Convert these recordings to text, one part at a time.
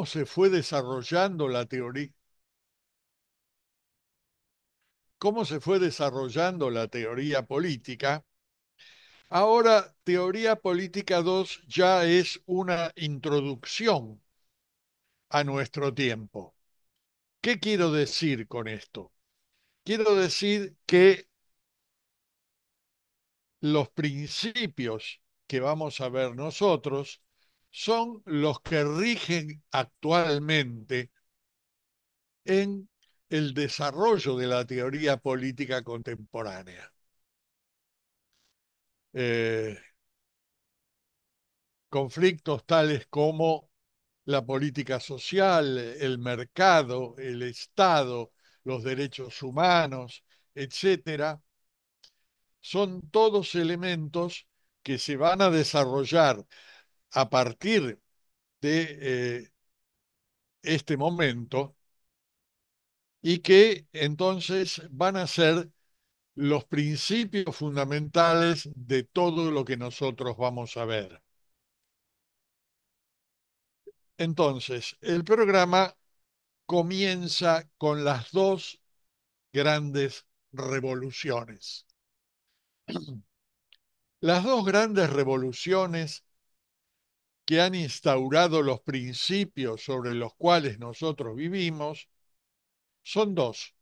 se fue desarrollando cómo se fue desarrollando la teoría política. Ahora, teoría política 2 ya es una introducción a nuestro tiempo. ¿Qué quiero decir con esto? Quiero decir que los principios que vamos a ver nosotros son los que rigen actualmente en el desarrollo de la teoría política contemporánea. Eh, Conflictos tales como la política social, el mercado, el Estado, los derechos humanos, etcétera, son todos elementos que se van a desarrollar a partir de este momento y que entonces van a ser los principios fundamentales de todo lo que nosotros vamos a ver. Entonces, el programa comienza con las dos grandes revoluciones. Las dos grandes revoluciones que han instaurado los principios sobre los cuales nosotros vivimos son dos.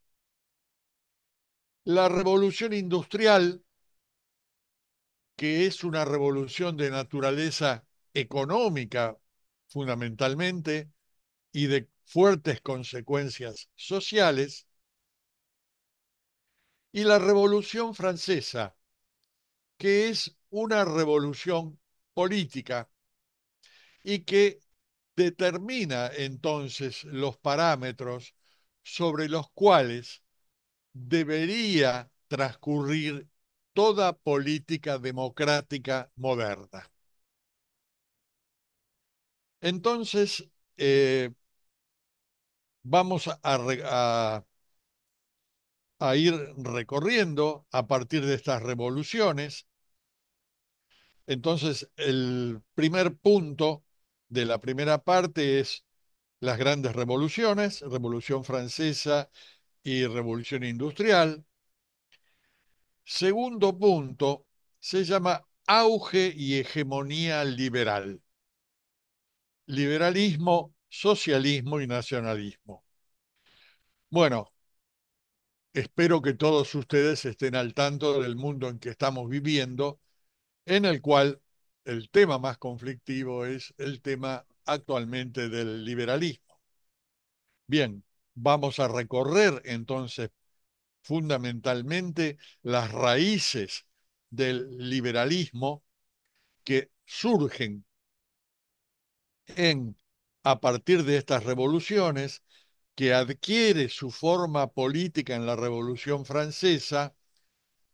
La revolución industrial, que es una revolución de naturaleza económica fundamentalmente y de fuertes consecuencias sociales, y la revolución francesa, que es una revolución política y que determina entonces los parámetros sobre los cuales debería transcurrir toda política democrática moderna. Entonces, eh, vamos a ir recorriendo a partir de estas revoluciones. Entonces, el primer punto de la primera parte es las grandes revoluciones, Revolución Francesa y Revolución Industrial. Segundo punto se llama auge y hegemonía liberal. Liberalismo, socialismo y nacionalismo. Bueno, espero que todos ustedes estén al tanto del mundo en que estamos viviendo, en el cual el tema más conflictivo es el tema actualmente del liberalismo. Bien, vamos a recorrer entonces fundamentalmente las raíces del liberalismo que surgen en, a partir de estas revoluciones, que adquiere su forma política en la Revolución Francesa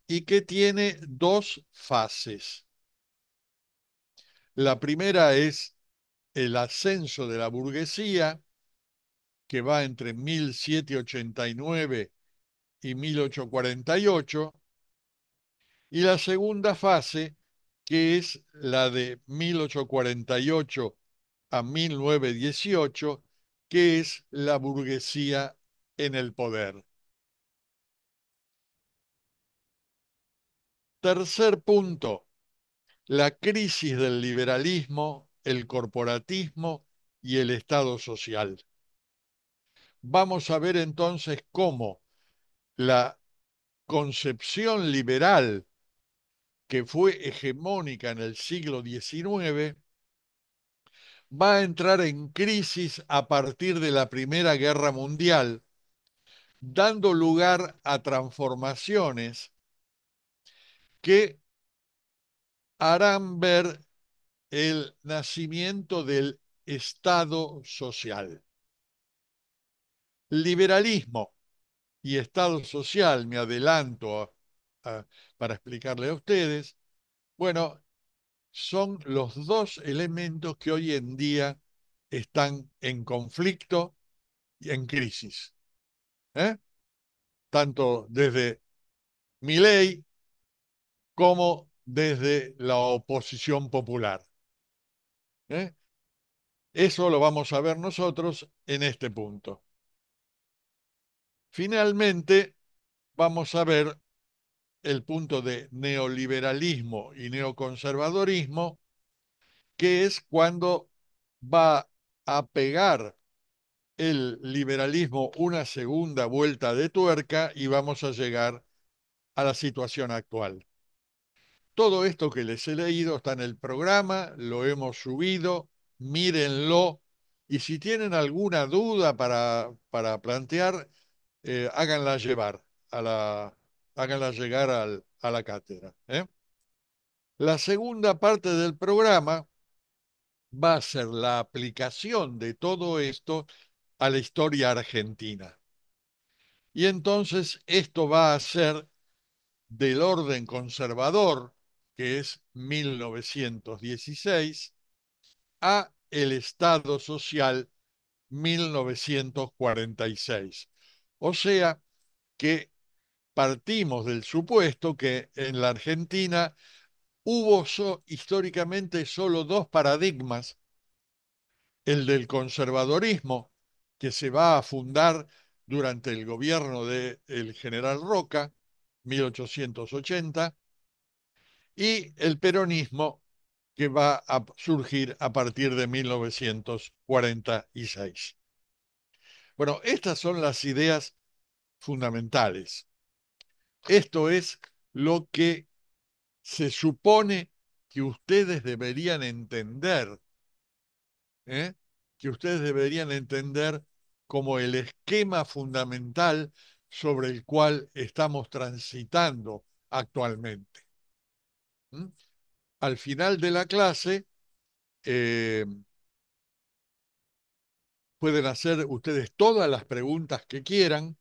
y que tiene dos fases. La primera es el ascenso de la burguesía, que va entre 1789 y 1848, y la segunda fase, que es la de 1848 a 1918, que es la burguesía en el poder. Tercer punto, la crisis del liberalismo, el corporatismo y el Estado social. Vamos a ver entonces cómo la concepción liberal que fue hegemónica en el siglo XIX va a entrar en crisis a partir de la Primera Guerra Mundial, dando lugar a transformaciones que harán ver el nacimiento del Estado social. Liberalismo y Estado social, me adelanto para explicarle a ustedes, bueno, son los dos elementos que hoy en día están en conflicto y en crisis, ¿eh? Tanto desde Milei como desde la oposición popular, ¿eh? Eso lo vamos a ver nosotros en este punto. Finalmente, vamos a ver el punto de neoliberalismo y neoconservadorismo, que es cuando va a pegar el liberalismo una segunda vuelta de tuerca y vamos a llegar a la situación actual. Todo esto que les he leído está en el programa, lo hemos subido, mírenlo y si tienen alguna duda para plantear, háganla llevar háganla llegar a la cátedra. La segunda parte del programa va a ser la aplicación de todo esto a la historia argentina. Y entonces esto va a ser del orden conservador, que es 1916, a el Estado Social 1946. O sea que partimos del supuesto que en la Argentina hubo históricamente solo dos paradigmas, el del conservadorismo, que se va a fundar durante el gobierno del general Roca, 1880, y el peronismo, que va a surgir a partir de 1946. Bueno, estas son las ideas fundamentales. Esto es lo que se supone que ustedes deberían entender, ¿eh? Que ustedes deberían entender como el esquema fundamental sobre el cual estamos transitando actualmente. ¿Mm? Al final de la clase, eh, pueden hacer ustedes todas las preguntas que quieran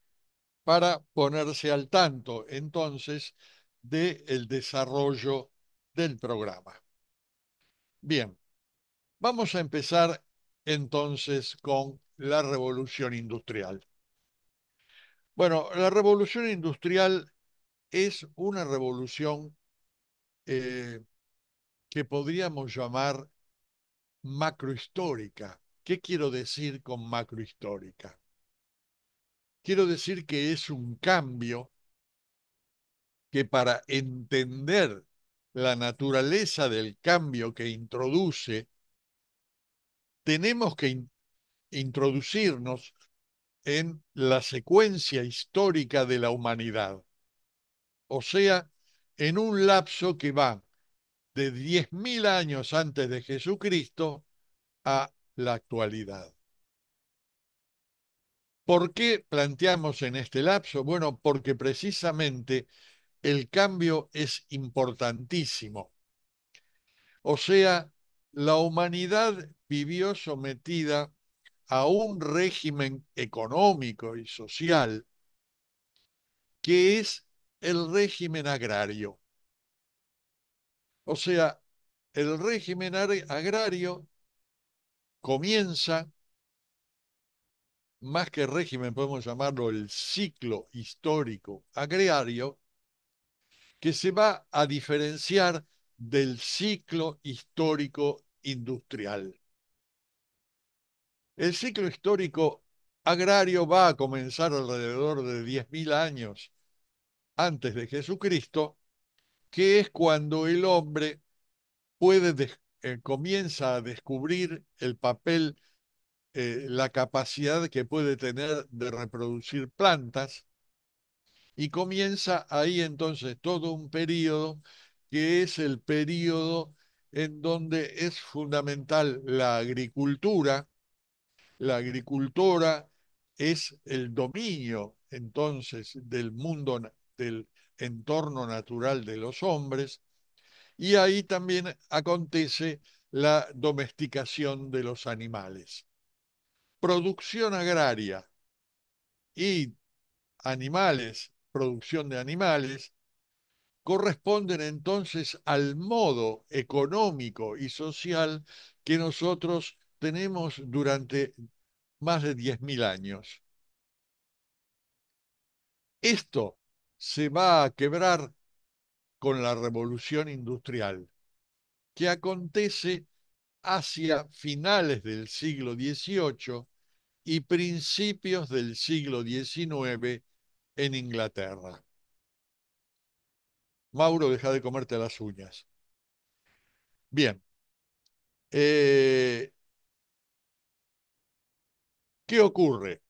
para ponerse al tanto entonces del desarrollo del programa. Bien, vamos a empezar entonces con la revolución industrial. Bueno, la revolución industrial es una revolución eh, que podríamos llamar macrohistórica. ¿Qué quiero decir con macrohistórica? Quiero decir que es un cambio que para entender la naturaleza del cambio que introduce, tenemos que introducirnos en la secuencia histórica de la humanidad, o sea, en un lapso que va de 10.000 años antes de Jesucristo a la actualidad. ¿Por qué planteamos en este lapso? Bueno, porque precisamente el cambio es importantísimo. O sea, la humanidad vivió sometida a un régimen económico y social que es el régimen agrario. O sea, el régimen agrario comienza, más que régimen, podemos llamarlo el ciclo histórico agrario, que se va a diferenciar del ciclo histórico industrial. El ciclo histórico agrario va a comenzar alrededor de 10.000 años antes de Jesucristo, que es cuando el hombre comienza a descubrir el papel, la capacidad que puede tener de reproducir plantas, y comienza ahí entonces todo un periodo que es el periodo en donde es fundamental la agricultura. La agricultura es el dominio entonces del mundo, del entorno natural de los hombres, y ahí también acontece la domesticación de los animales. Producción agraria y animales, producción de animales, corresponden entonces al modo económico y social que nosotros tenemos durante más de 10.000 años. Esto se va a quebrar con la revolución industrial, que acontece hacia finales del siglo XVIII y principios del siglo XIX en Inglaterra. Mauro, deja de comerte las uñas. Bien, eh, ¿qué ocurre?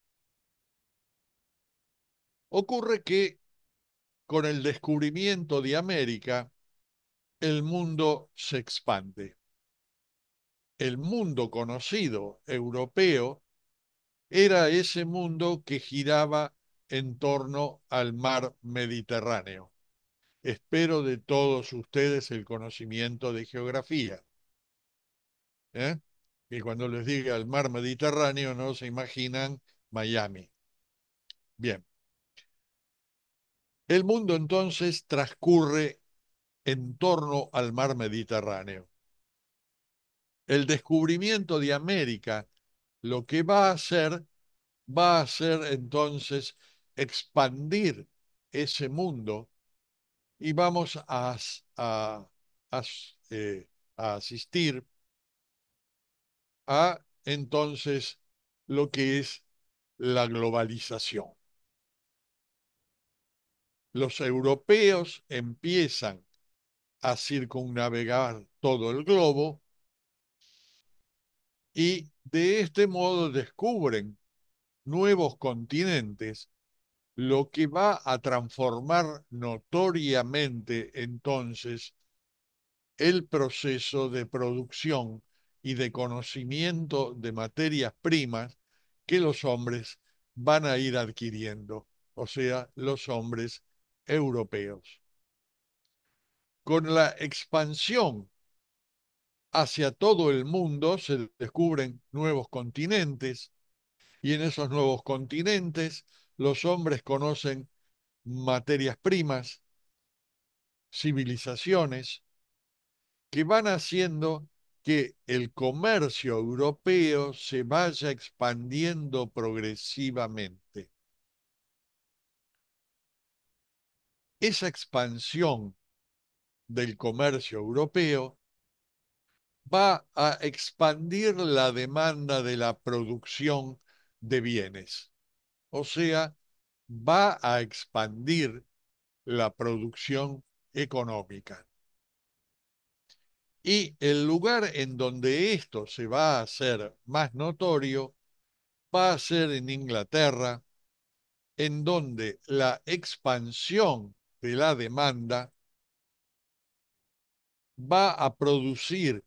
Ocurre que con el descubrimiento de América, el mundo se expande. El mundo conocido europeo era ese mundo que giraba en torno al mar Mediterráneo. Espero de todos ustedes el conocimiento de geografía, ¿eh? Y cuando les diga el mar Mediterráneo no se imaginan Miami. Bien, el mundo entonces transcurre en torno al mar Mediterráneo. El descubrimiento de América lo que va a hacer entonces expandir ese mundo y vamos a, a asistir a entonces lo que es la globalización. Los europeos empiezan a circunnavegar todo el globo y de este modo descubren nuevos continentes, lo que va a transformar notoriamente entonces el proceso de producción y de conocimiento de materias primas que los hombres van a ir adquiriendo, o sea, los hombres europeos. Con la expansión hacia todo el mundo se descubren nuevos continentes y en esos nuevos continentes los hombres conocen materias primas, civilizaciones, que van haciendo que el comercio europeo se vaya expandiendo progresivamente. Esa expansión del comercio europeo va a expandir la demanda de la producción de bienes, o sea, va a expandir la producción económica. Y el lugar en donde esto se va a hacer más notorio va a ser en Inglaterra, en donde la expansión de la demanda va a producir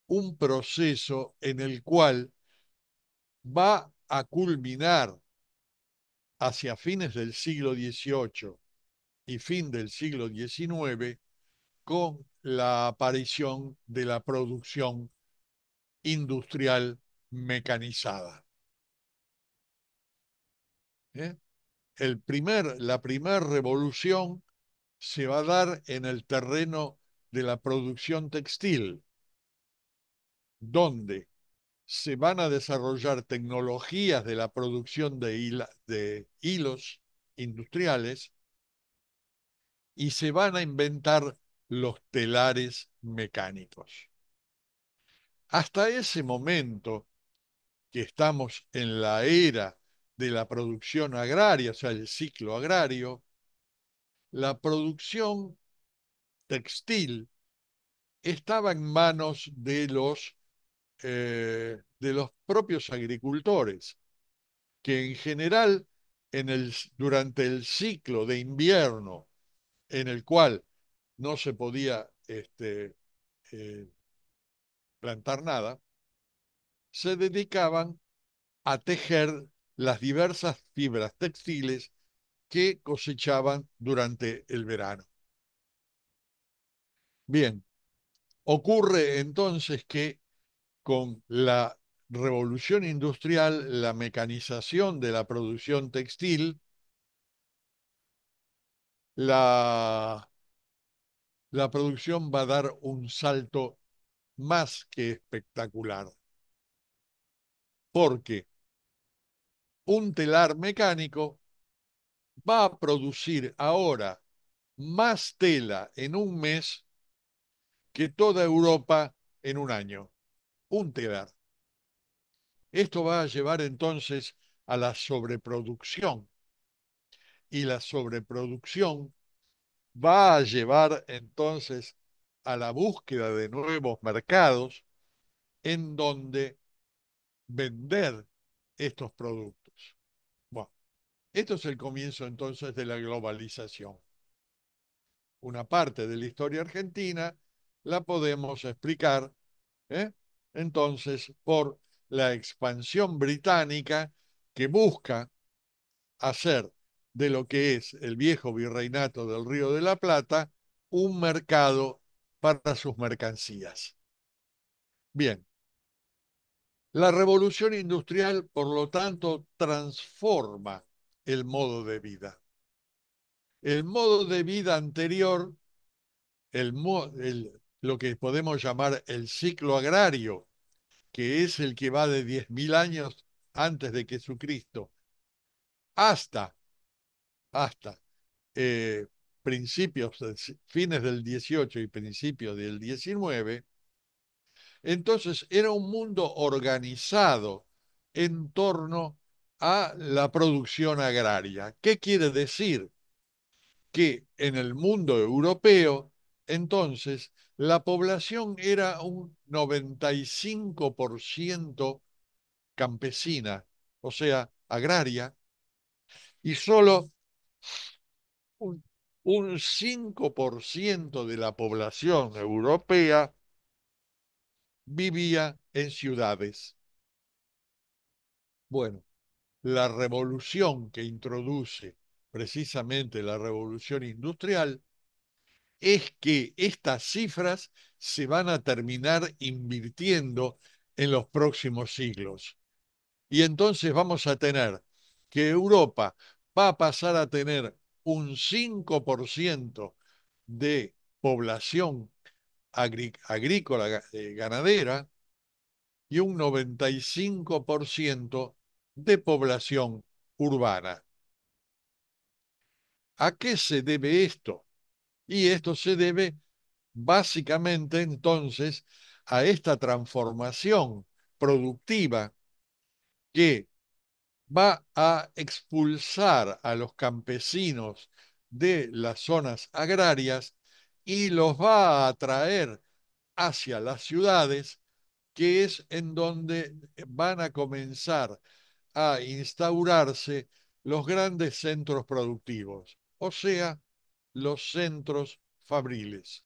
un proceso en el cual va a culminar hacia fines del siglo XVIII y fin del siglo XIX con la aparición de la producción industrial mecanizada. ¿Eh? La primera revolución se va a dar en el terreno de la producción textil, donde se van a desarrollar tecnologías de la producción de hilos industriales y se van a inventar los telares mecánicos. Hasta ese momento, que estamos en la era de la producción agraria, o sea, el ciclo agrario, la producción textil estaba en manos de los propios agricultores, que en general durante el ciclo de invierno en el cual no se podía eh, plantar nada, se dedicaban a tejer las diversas fibras textiles que cosechaban durante el verano. Bien, ocurre entonces que con la revolución industrial, la mecanización de la producción textil, la, la producción va a dar un salto más que espectacular, porque un telar mecánico va a producir ahora más tela en un mes que toda Europa en un año. un telar. Esto va a llevar entonces a la sobreproducción y la sobreproducción va a llevar entonces a la búsqueda de nuevos mercados en donde vender estos productos. Bueno, esto es el comienzo entonces de la globalización. Una parte de la historia argentina la podemos explicar, ¿eh? Entonces por la expansión británica que busca hacer de lo que es el viejo virreinato del Río de la Plata un mercado para sus mercancías. Bien, la revolución industrial, por lo tanto, transforma el modo de vida. El modo de vida anterior, lo que podemos llamar el ciclo agrario, que es el que va de 10.000 años antes de Jesucristo hasta, hasta eh, principios, fines del 18 y principios del 19, entonces era un mundo organizado en torno a la producción agraria. ¿Qué quiere decir? Que en el mundo europeo, entonces, la población era un 95% campesina, o sea, agraria, y solo un, un 5% de la población europea vivía en ciudades. Bueno, la revolución que introduce precisamente la revolución industrial es que estas cifras se van a terminar invirtiendo en los próximos siglos. Y entonces vamos a tener que Europa va a pasar a tener un 5% de población agrícola ganadera y un 95% de población urbana. ¿A qué se debe esto? Y esto se debe básicamente entonces a esta transformación productiva que va a expulsar a los campesinos de las zonas agrarias y los va a atraer hacia las ciudades, que es en donde van a comenzar a instaurarse los grandes centros productivos, o sea, los centros fabriles.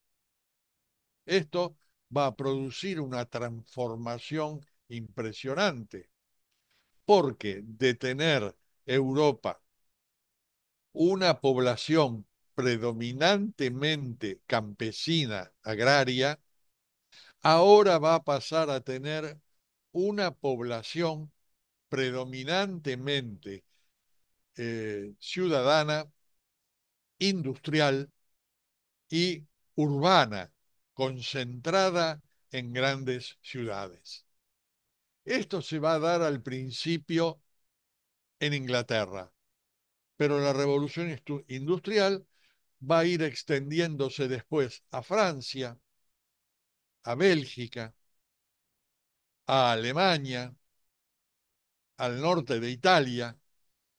Esto va a producir una transformación impresionante, porque de tener Europa una población predominantemente campesina, agraria, ahora va a pasar a tener una población predominantemente ciudadana, industrial y urbana, concentrada en grandes ciudades. Esto se va a dar al principio en Inglaterra, pero la revolución industrial va a ir extendiéndose después a Francia, a Bélgica, a Alemania, al norte de Italia,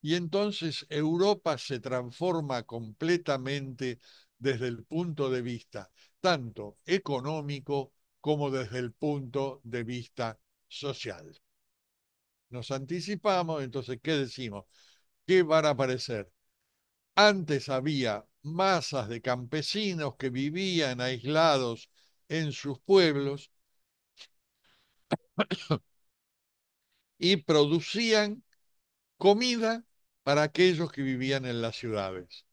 y entonces Europa se transforma completamente desde el punto de vista tanto económico como desde el punto de vista social. Nos anticipamos, entonces, ¿qué decimos? ¿Qué van a aparecer? Antes había masas de campesinos que vivían aislados en sus pueblos y producían comida para aquellos que vivían en las ciudades.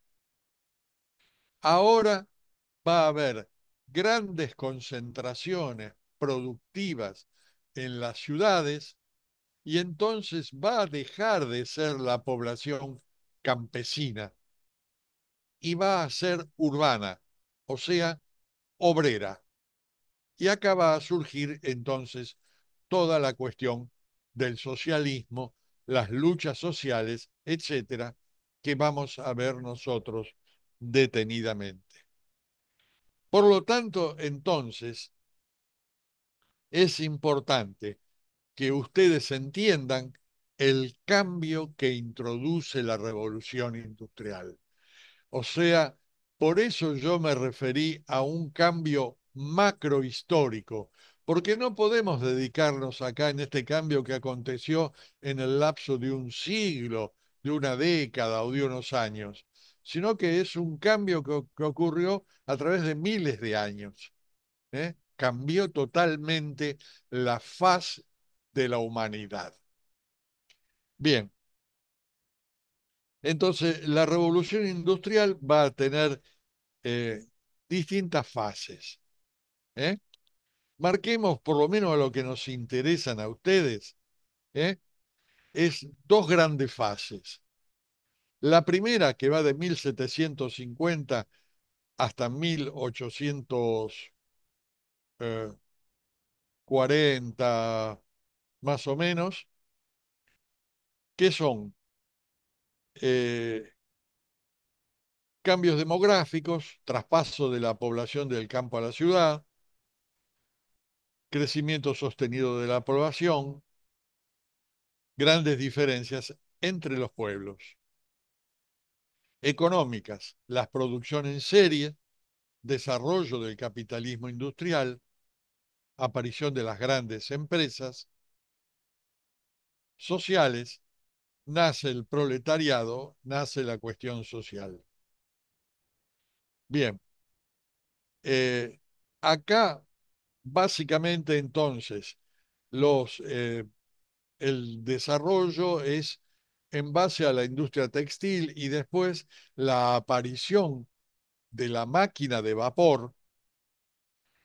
Ahora va a haber grandes concentraciones productivas en las ciudades y entonces va a dejar de ser la población campesina y va a ser urbana, o sea, obrera. Y acá va a surgir entonces toda la cuestión del socialismo, las luchas sociales, etcétera, que vamos a ver nosotros detenidamente. Por lo tanto, entonces, es importante que ustedes entiendan el cambio que introduce la revolución industrial. O sea, por eso yo me referí a un cambio macrohistórico, porque no podemos dedicarnos acá en este cambio que aconteció en el lapso de un siglo, de una década o de unos años, sino que es un cambio que ocurrió a través de miles de años. Cambió totalmente la faz de la humanidad. Bien, entonces la revolución industrial va a tener eh, distintas fases. ¿eh? Marquemos por lo menos a lo que nos interesan a ustedes, ¿eh? Es dos grandes fases. La primera, que va de 1750 hasta 1840, más o menos, que son eh, cambios demográficos, traspaso de la población del campo a la ciudad, crecimiento sostenido de la población, grandes diferencias entre los pueblos. Económicas, la producción en serie, desarrollo del capitalismo industrial, aparición de las grandes empresas. Sociales, nace el proletariado, nace la cuestión social. Bien, eh, acá básicamente entonces los el desarrollo es en base a la industria textil y después la aparición de la máquina de vapor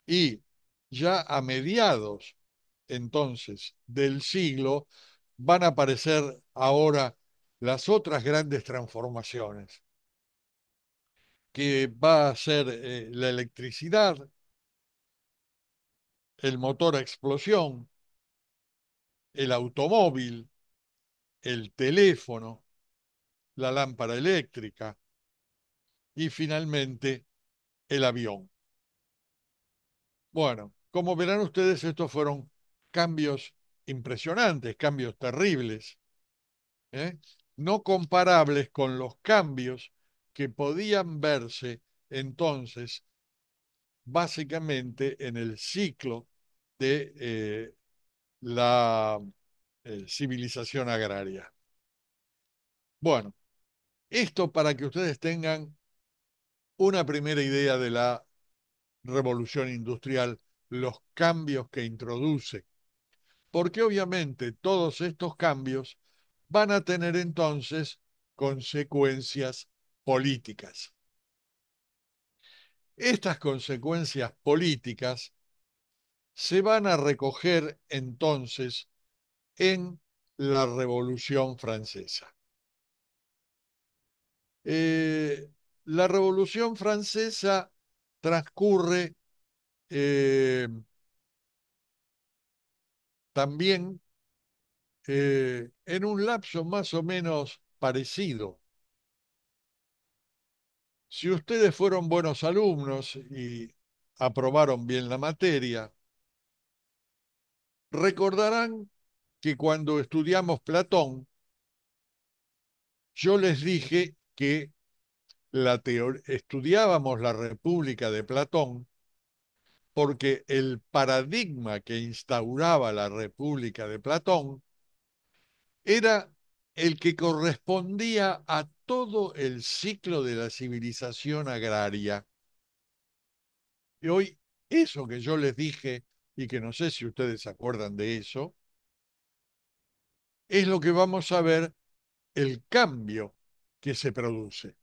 y ya a mediados entonces del siglo van a aparecer ahora las otras grandes transformaciones, que va a ser la electricidad, el motor a explosión, el automóvil, el teléfono, la lámpara eléctrica y finalmente el avión. Bueno, como verán ustedes, estos fueron cambios impresionantes, cambios terribles, ¿eh? No comparables con los cambios que podían verse entonces básicamente en el ciclo de la civilización agraria. Bueno, esto para que ustedes tengan una primera idea de la revolución industrial, los cambios que introduce, porque obviamente todos estos cambios van a tener entonces consecuencias políticas. Estas consecuencias políticas se van a recoger entonces en la Revolución Francesa. Eh, la Revolución Francesa transcurre eh, también en un lapso más o menos parecido. Si ustedes fueron buenos alumnos y aprobaron bien la materia, recordarán que cuando estudiamos Platón, yo les dije que estudiábamos la República de Platón porque el paradigma que instauraba la República de Platón era el que correspondía a todo el ciclo de la civilización agraria. Y hoy, eso que yo les dije, y que no sé si ustedes se acuerdan de eso, es lo que vamos a ver el cambio que se produce.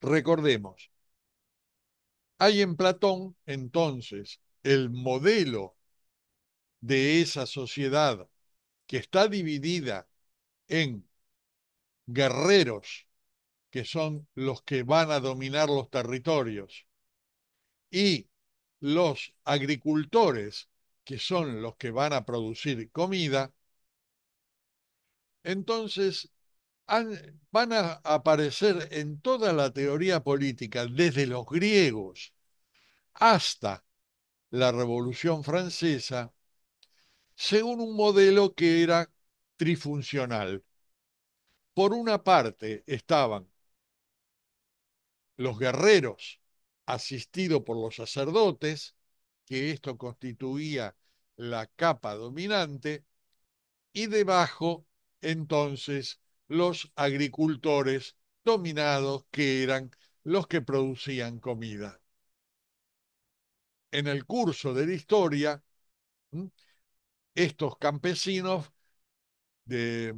Recordemos, hay en Platón entonces el modelo de esa sociedad que está dividida en guerreros, que son los que van a dominar los territorios, y los agricultores, que son los que van a producir comida, entonces van a aparecer en toda la teoría política, desde los griegos hasta la Revolución Francesa según un modelo que era trifuncional. Por una parte estaban los guerreros asistidos por los sacerdotes, que esto constituía la capa dominante, y debajo entonces los agricultores dominados, que eran los que producían comida. En el curso de la historia, estos campesinos de,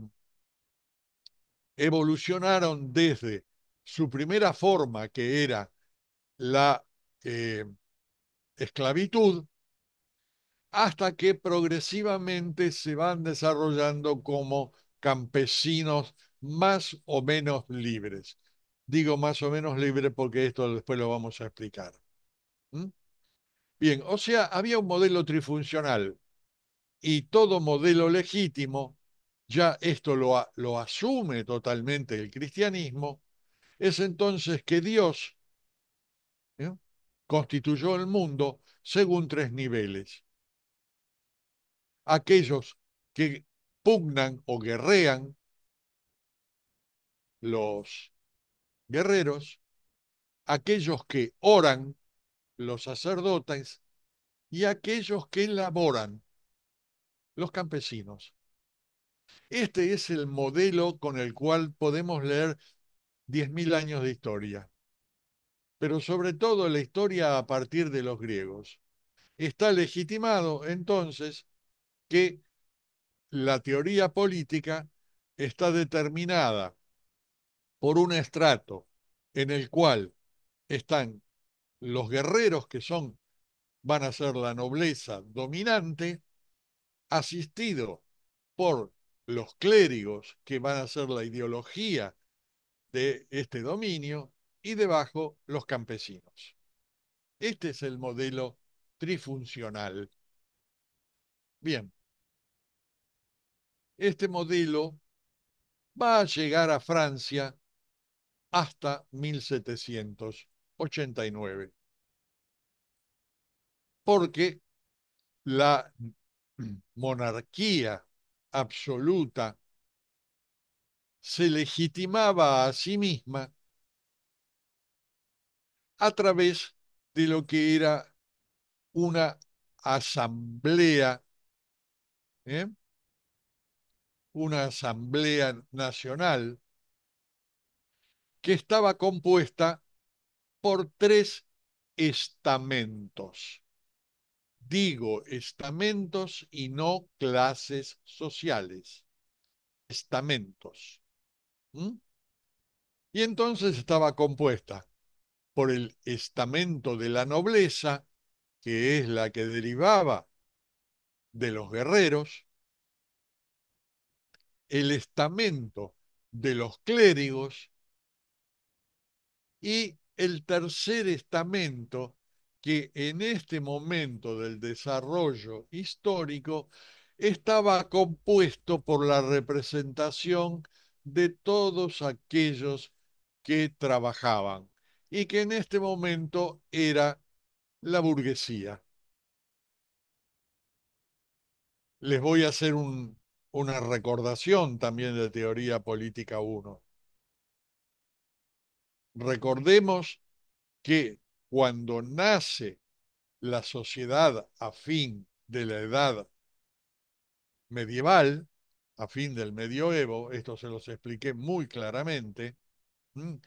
evolucionaron desde su primera forma, que era la eh, esclavitud, hasta que progresivamente se van desarrollando como campesinos más o menos libres. Digo más o menos libres porque esto después lo vamos a explicar. ¿Mm? Bien, o sea, había un modelo trifuncional y todo modelo legítimo, ya esto lo asume totalmente el cristianismo, es entonces que Dios, ¿eh?, constituyó el mundo según tres niveles. Aquellos que pugnan o guerrean, los guerreros, aquellos que oran, los sacerdotes, y aquellos que laboran, los campesinos. Este es el modelo con el cual podemos leer 10.000 años de historia, pero sobre todo la historia a partir de los griegos. Está legitimado entonces que la teoría política está determinada por un estrato en el cual están los guerreros, que van a ser la nobleza dominante, asistido por los clérigos, que van a ser la ideología de este dominio, y debajo los campesinos. Este es el modelo trifuncional. Bien, este modelo va a llegar a Francia hasta 1789, porque la monarquía absoluta se legitimaba a sí misma a través de lo que era una asamblea, ¿eh?, una asamblea nacional que estaba compuesta por tres estamentos. Digo estamentos y no clases sociales. Estamentos. ¿Mm? Y entonces estaba compuesta por el estamento de la nobleza, que es la que derivaba de los guerreros, el estamento de los clérigos y el tercer estamento, que en este momento del desarrollo histórico estaba compuesto por la representación de todos aquellos que trabajaban y que en este momento era la burguesía. Les voy a hacer una recordación también de Teoría Política 1. Recordemos que cuando nace la sociedad a fin de la edad medieval, a fin del medioevo, esto se los expliqué muy claramente, ¿m?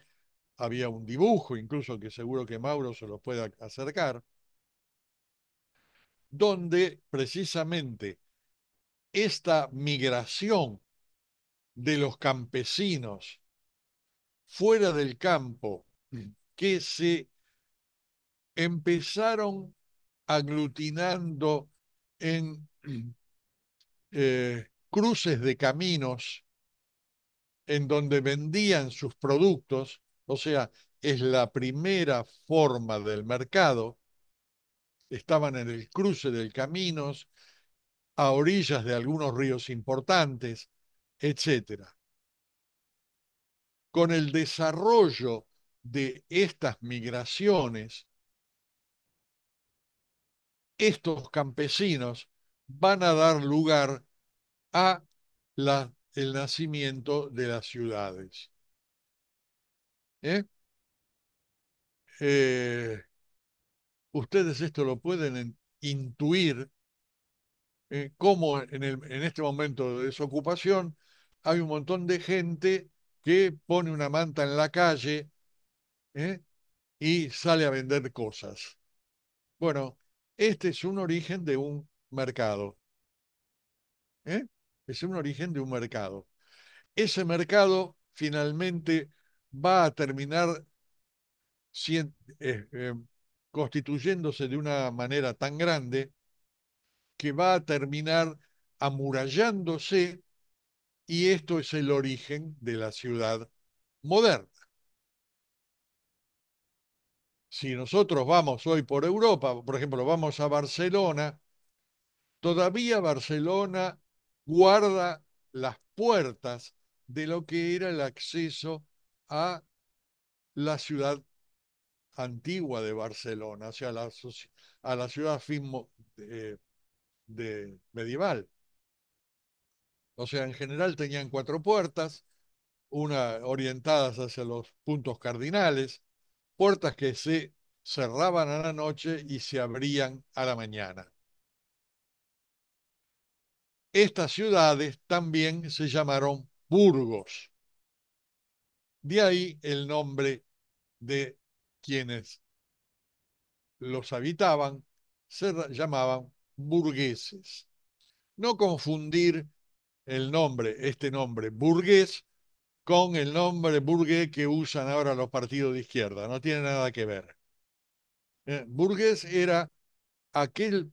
Había un dibujo, incluso, que seguro que Mauro se los pueda acercar, donde precisamente esta migración de los campesinos fuera del campo, que se empezaron aglutinando en cruces de caminos en donde vendían sus productos, o sea, es la primera forma del mercado. Estaban en el cruce de caminos, a orillas de algunos ríos importantes, etcétera. Con el desarrollo de estas migraciones, estos campesinos van a dar lugar a el nacimiento de las ciudades. ¿Eh? Eh, Ustedes esto lo pueden intuir, cómo en este momento de desocupación hay un montón de gente que pone una manta en la calle, ¿eh? Y sale a vender cosas. Bueno, este es un origen de un mercado, ¿eh? Es un origen de un mercado. Ese mercado finalmente va a terminar sien- eh, eh, constituyéndose de una manera tan grande que va a terminar amurallándose, y esto es el origen de la ciudad moderna. Si nosotros vamos hoy por Europa, por ejemplo, vamos a Barcelona, todavía Barcelona guarda las puertas de lo que era el acceso a la ciudad antigua de Barcelona, o sea, a la ciudad de, medieval. O sea, en general tenían cuatro puertas, una orientadas hacia los puntos cardinales, puertas que se cerraban a la noche y se abrían a la mañana. Estas ciudades también se llamaron burgos. De ahí el nombre de quienes los habitaban, se llamaban burgueses. No confundir este nombre burgués, con el nombre burgués que usan ahora los partidos de izquierda. No tiene nada que ver. Burgués era aquel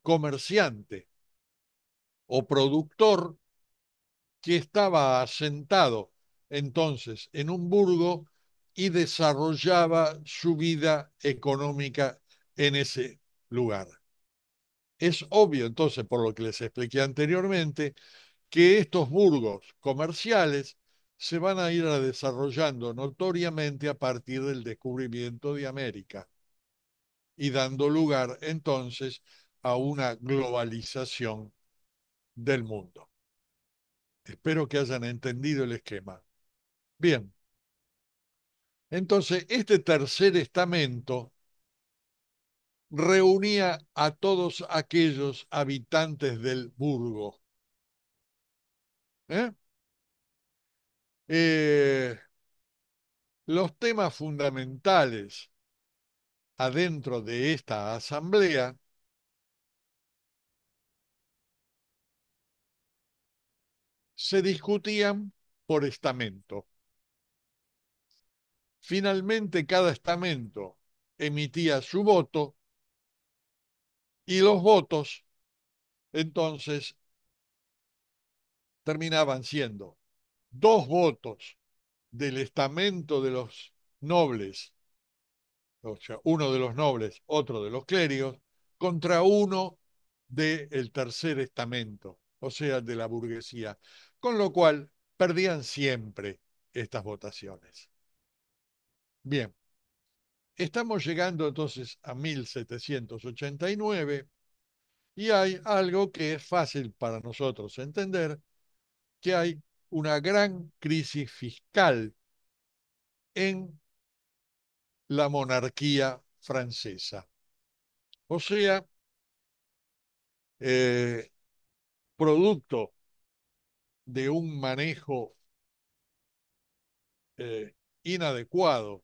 comerciante o productor que estaba asentado entonces en un burgo y desarrollaba su vida económica en ese lugar. Es obvio entonces, por lo que les expliqué anteriormente, que estos burgos comerciales se van a ir desarrollando notoriamente a partir del descubrimiento de América y dando lugar entonces a una globalización del mundo. Espero que hayan entendido el esquema. Bien, entonces este tercer estamento reunía a todos aquellos habitantes del burgo. ¿Eh? Eh, los temas fundamentales adentro de esta asamblea se discutían por estamento. Finalmente, cada estamento emitía su voto, y los votos entonces terminaban siendo dos votos del estamento de los nobles, o sea, uno de los nobles, otro de los clérigos, contra uno del tercer estamento, o sea, de la burguesía, con lo cual perdían siempre estas votaciones. Bien, estamos llegando entonces a 1789 y hay algo que es fácil para nosotros entender, que hay una gran crisis fiscal en la monarquía francesa. O sea, eh, producto de un manejo eh, inadecuado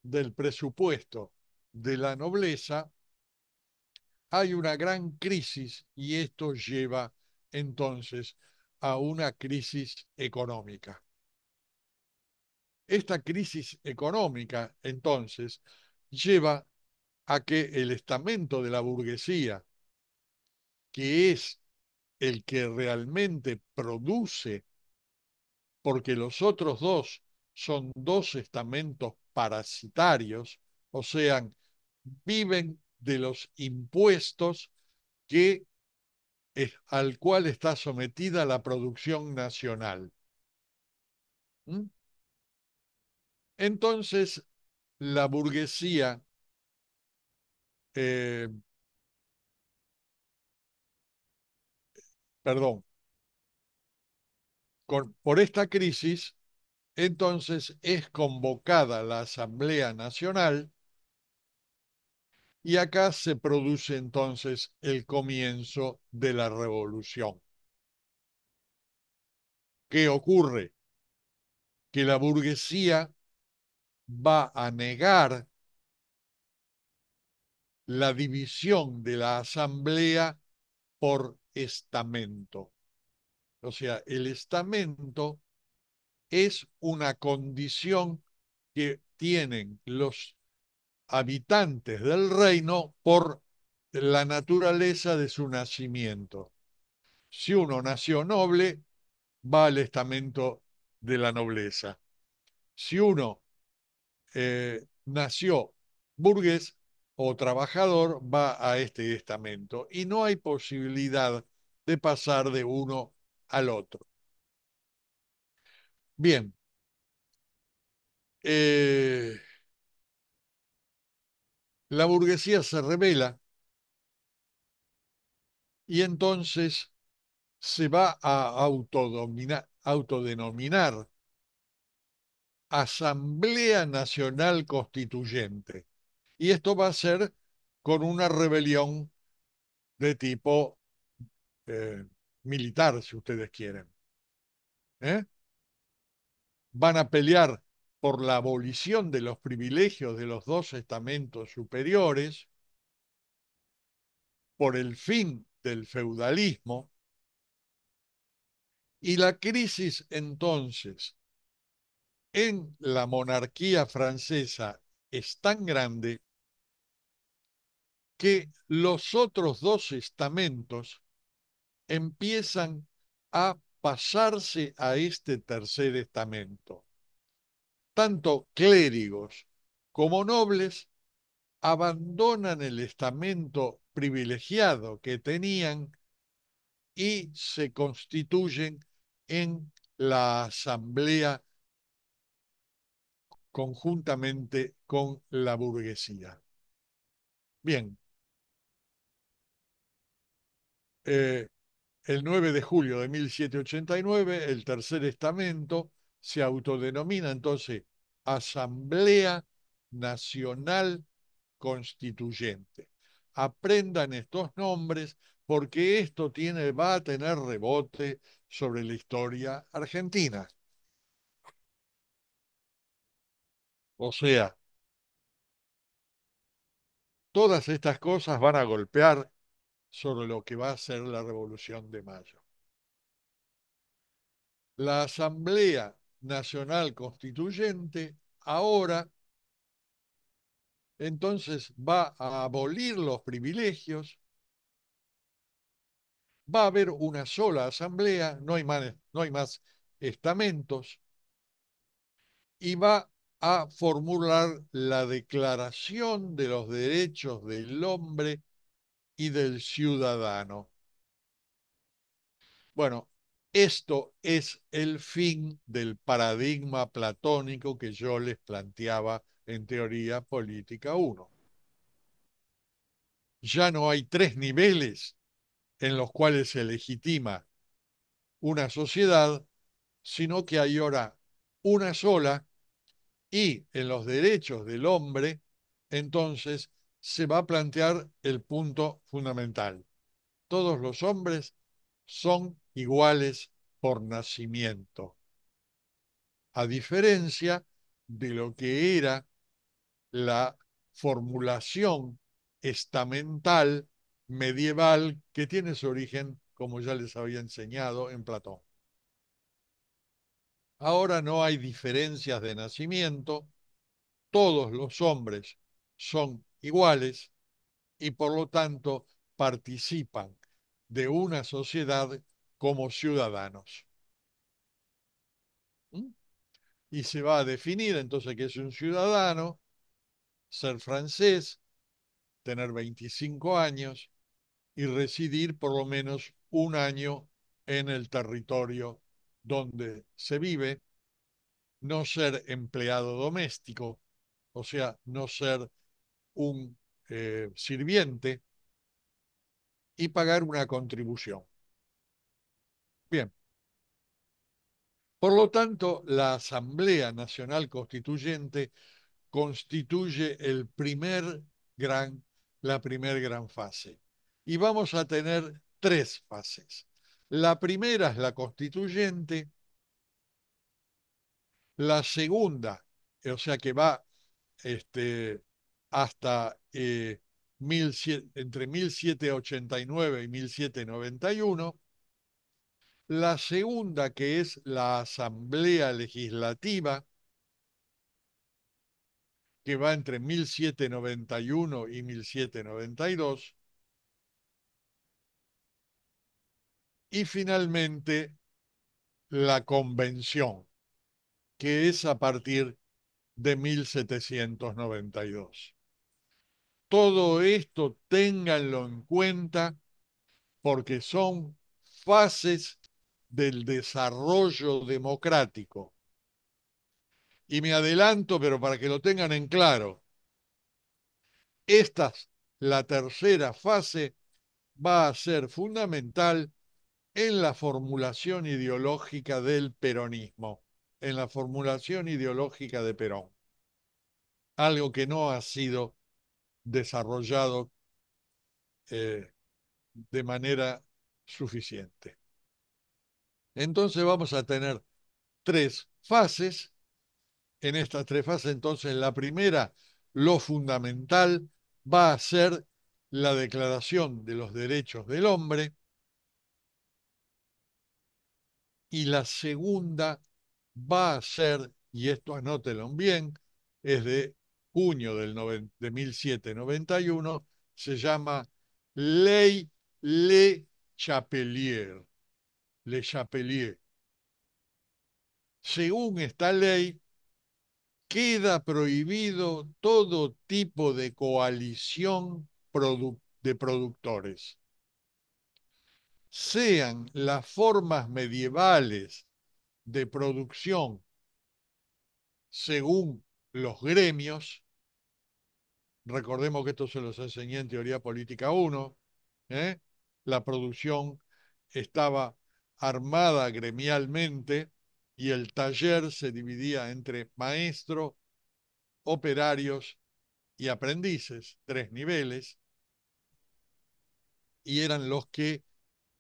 del presupuesto de la nobleza, hay una gran crisis, y esto lleva entonces a una crisis económica. Esta crisis económica entonces lleva a que el estamento de la burguesía, que es el que realmente produce, porque los otros dos son dos estamentos parasitarios, o sea, viven de los impuestos al cual está sometida la producción nacional. ¿Mm? Entonces, la burguesía eh, perdón, por esta crisis, entonces es convocada la Asamblea Nacional y acá se produce entonces el comienzo de la revolución. ¿Qué ocurre? Que la burguesía va a negar la división de la Asamblea por estamento. O sea, el estamento es una condición que tienen los habitantes del reino por la naturaleza de su nacimiento. Si uno nació noble, va al estamento de la nobleza. Si uno nació burgués o trabajador, va a este estamento y no hay posibilidad de pasar de uno al otro. Bien, eh, la burguesía se rebela y entonces se va a autodenominar Asamblea Nacional Constituyente. Y esto va a ser con una rebelión de tipo eh, militar, si ustedes quieren. ¿Eh? Van a pelear por la abolición de los privilegios de los dos estamentos superiores, por el fin del feudalismo, y la crisis entonces en la monarquía francesa es tan grande que los otros dos estamentos empiezan a pasarse a este tercer estamento. Tanto clérigos como nobles abandonan el estamento privilegiado que tenían y se constituyen en la asamblea conjuntamente con la burguesía. Bien, eh, el 9 de julio de 1789, el tercer estamento se autodenomina entonces Asamblea Nacional Constituyente. Aprendan estos nombres porque esto va a tener rebote sobre la historia argentina. O sea, todas estas cosas van a golpear sobre lo que va a ser la Revolución de Mayo. La Asamblea Nacional Constituyente ahora entonces va a abolir los privilegios, va a haber una sola asamblea, no hay más estamentos, y va a formular la Declaración de los Derechos del Hombre y del Ciudadano. Bueno, esto es el fin del paradigma platónico que yo les planteaba en Teoría Política 1. Ya no hay tres niveles en los cuales se legitima una sociedad, sino que hay ahora una sola y en los derechos del hombre, entonces se va a plantear el punto fundamental. Todos los hombres son iguales por nacimiento, a diferencia de lo que era la formulación estamental medieval que tiene su origen, como ya les había enseñado, en Platón. Ahora no hay diferencias de nacimiento, todos los hombres son iguales y por lo tanto participan de una sociedad como ciudadanos. ¿Mm? Y se va a definir entonces qué es un ciudadano, ser francés, tener 25 años y residir por lo menos un año en el territorio donde se vive, no ser empleado doméstico, o sea, no ser un sirviente y pagar una contribución. Bien, por lo tanto, la Asamblea Nacional Constituyente constituye la primer gran fase. Y vamos a tener tres fases. La primera es la constituyente, la segunda, o sea que va hasta entre 1789 y 1791. La segunda, que es la Asamblea Legislativa, que va entre 1791 y 1792. Y finalmente, la Convención, que es a partir de 1792. Todo esto ténganlo en cuenta porque son fases del desarrollo democrático. Y me adelanto, pero para que lo tengan en claro, esta, la tercera fase, va a ser fundamental en la formulación ideológica del peronismo, en la formulación ideológica de Perón, algo que no ha sido desarrollado eh, de manera suficiente. Entonces vamos a tener tres fases. En estas tres fases, entonces, la primera, lo fundamental, va a ser la Declaración de los Derechos del Hombre, y la segunda va a ser, y esto anótelo bien, es de junio de 1791, se llama Ley Le Chapelier. Le Chapelier. Según esta ley, queda prohibido todo tipo de coalición de productores, sean las formas medievales de producción según los gremios. Recordemos que esto se los enseñé en Teoría Política 1. ¿eh? La producción estaba armada gremialmente y el taller se dividía entre maestros, operarios y aprendices, tres niveles, y eran los que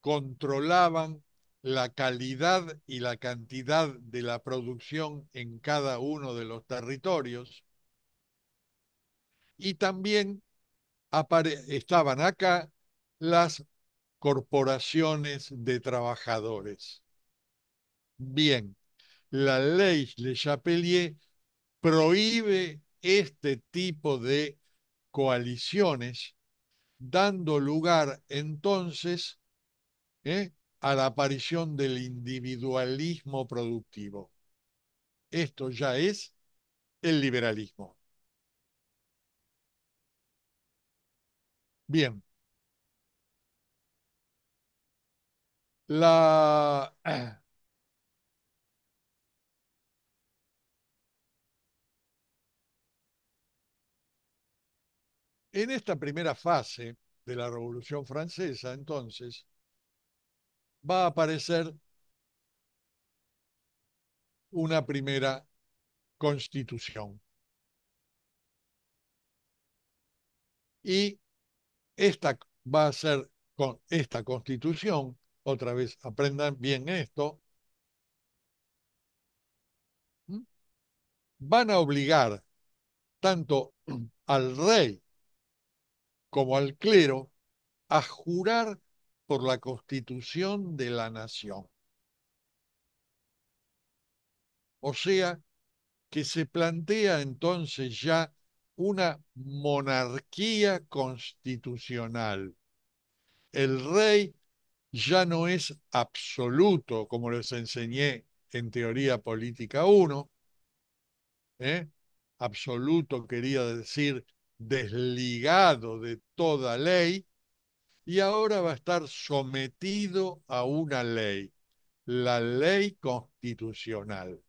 controlaban la calidad y la cantidad de la producción en cada uno de los territorios. Y también estaban acá las corporaciones de trabajadores. Bien, la ley Le Chapelier prohíbe este tipo de coaliciones, dando lugar entonces a la aparición del individualismo productivo. Esto ya es el liberalismo. Bien, la, en esta primera fase de la Revolución Francesa, entonces, va a aparecer una primera constitución. Y esta va a ser, con esta constitución, otra vez aprendan bien esto, van a obligar tanto al rey como al clero a jurar por la constitución de la nación. O sea, que se plantea entonces ya una monarquía constitucional. El rey ya no es absoluto, como les enseñé en Teoría Política 1. ¿eh? Absoluto quería decir desligado de toda ley, y ahora va a estar sometido a una ley, la ley constitucional.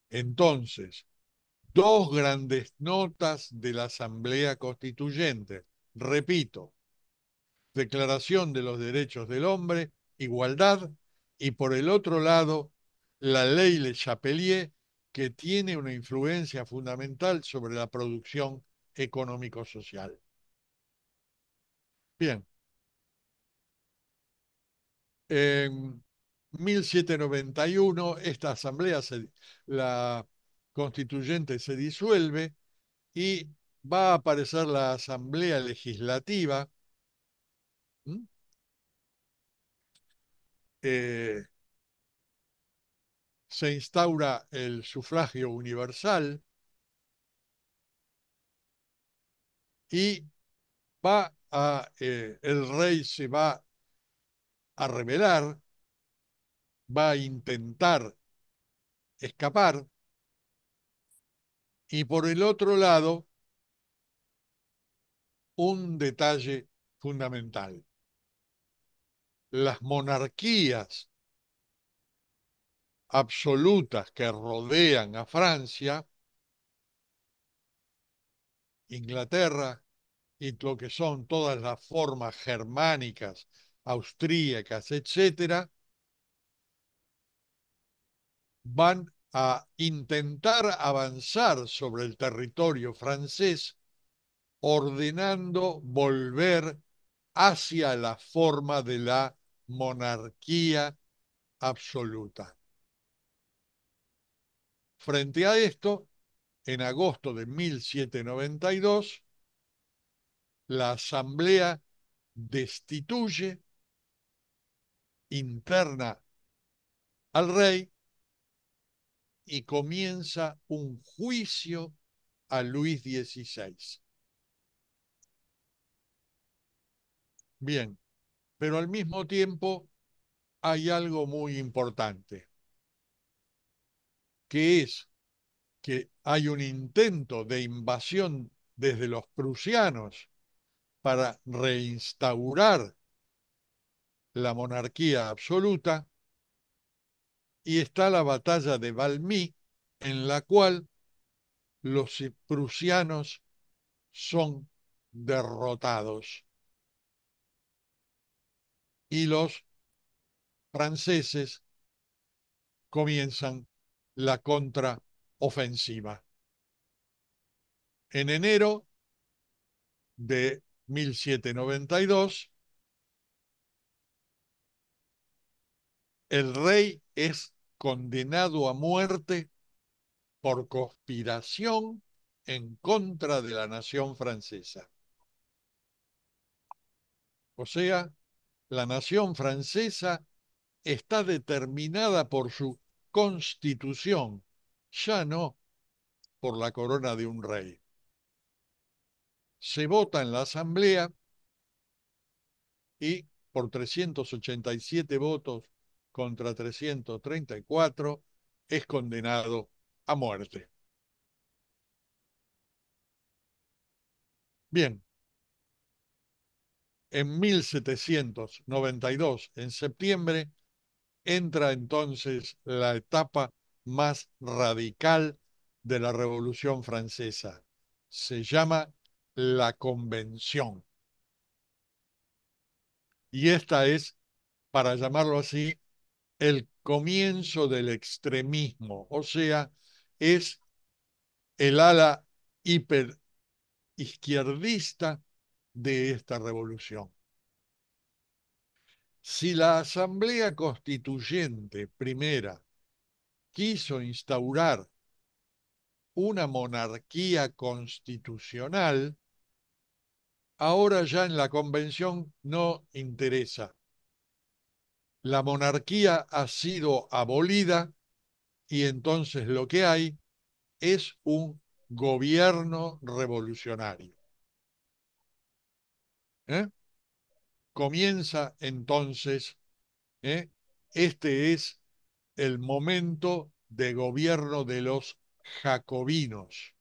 Entonces, dos grandes notas de la Asamblea Constituyente. Repito, Declaración de los Derechos del Hombre, igualdad, y por el otro lado, la ley Le Chapelier, que tiene una influencia fundamental sobre la producción económico-social. Bien, en 1791 esta asamblea, la constituyente, se disuelve y va a aparecer la asamblea legislativa. ¿Mm? Eh, Se instaura el sufragio universal y el rey se va a rebelar, va a intentar escapar, y por el otro lado, un detalle fundamental. Las monarquías absolutas que rodean a Francia, Inglaterra y lo que son todas las formas germánicas, austríacas, etcétera, van a intentar avanzar sobre el territorio francés, ordenando volver hacia la forma de la monarquía absoluta. Frente a esto, en agosto de 1792, la Asamblea destituye, interna al rey y comienza un juicio a Luis XVI. Bien, pero al mismo tiempo hay algo muy importante, que es que hay un intento de invasión desde los prusianos para reinstaurar la monarquía absoluta, y está la batalla de Valmy, en la cual los prusianos son derrotados y los franceses comienzan la contraofensiva. En enero de 1792, el rey es condenado a muerte por conspiración en contra de la nación francesa. O sea, la nación francesa está determinada por su constitución, ya no por la corona de un rey. Se vota en la asamblea y por 387 votos contra 334 es condenado a muerte. Bien, en 1792, en septiembre, entra entonces la etapa más radical de la Revolución Francesa. Se llama la Convención. Y esta es, para llamarlo así, el comienzo del extremismo, o sea, es el ala hiperizquierdista de esta revolución. Si la Asamblea Constituyente primera quiso instaurar una monarquía constitucional, ahora ya en la convención no interesa. La monarquía ha sido abolida y entonces lo que hay es un gobierno revolucionario. ¿Eh? Comienza entonces, ¿eh? Este es el momento de gobierno de los jacobinos,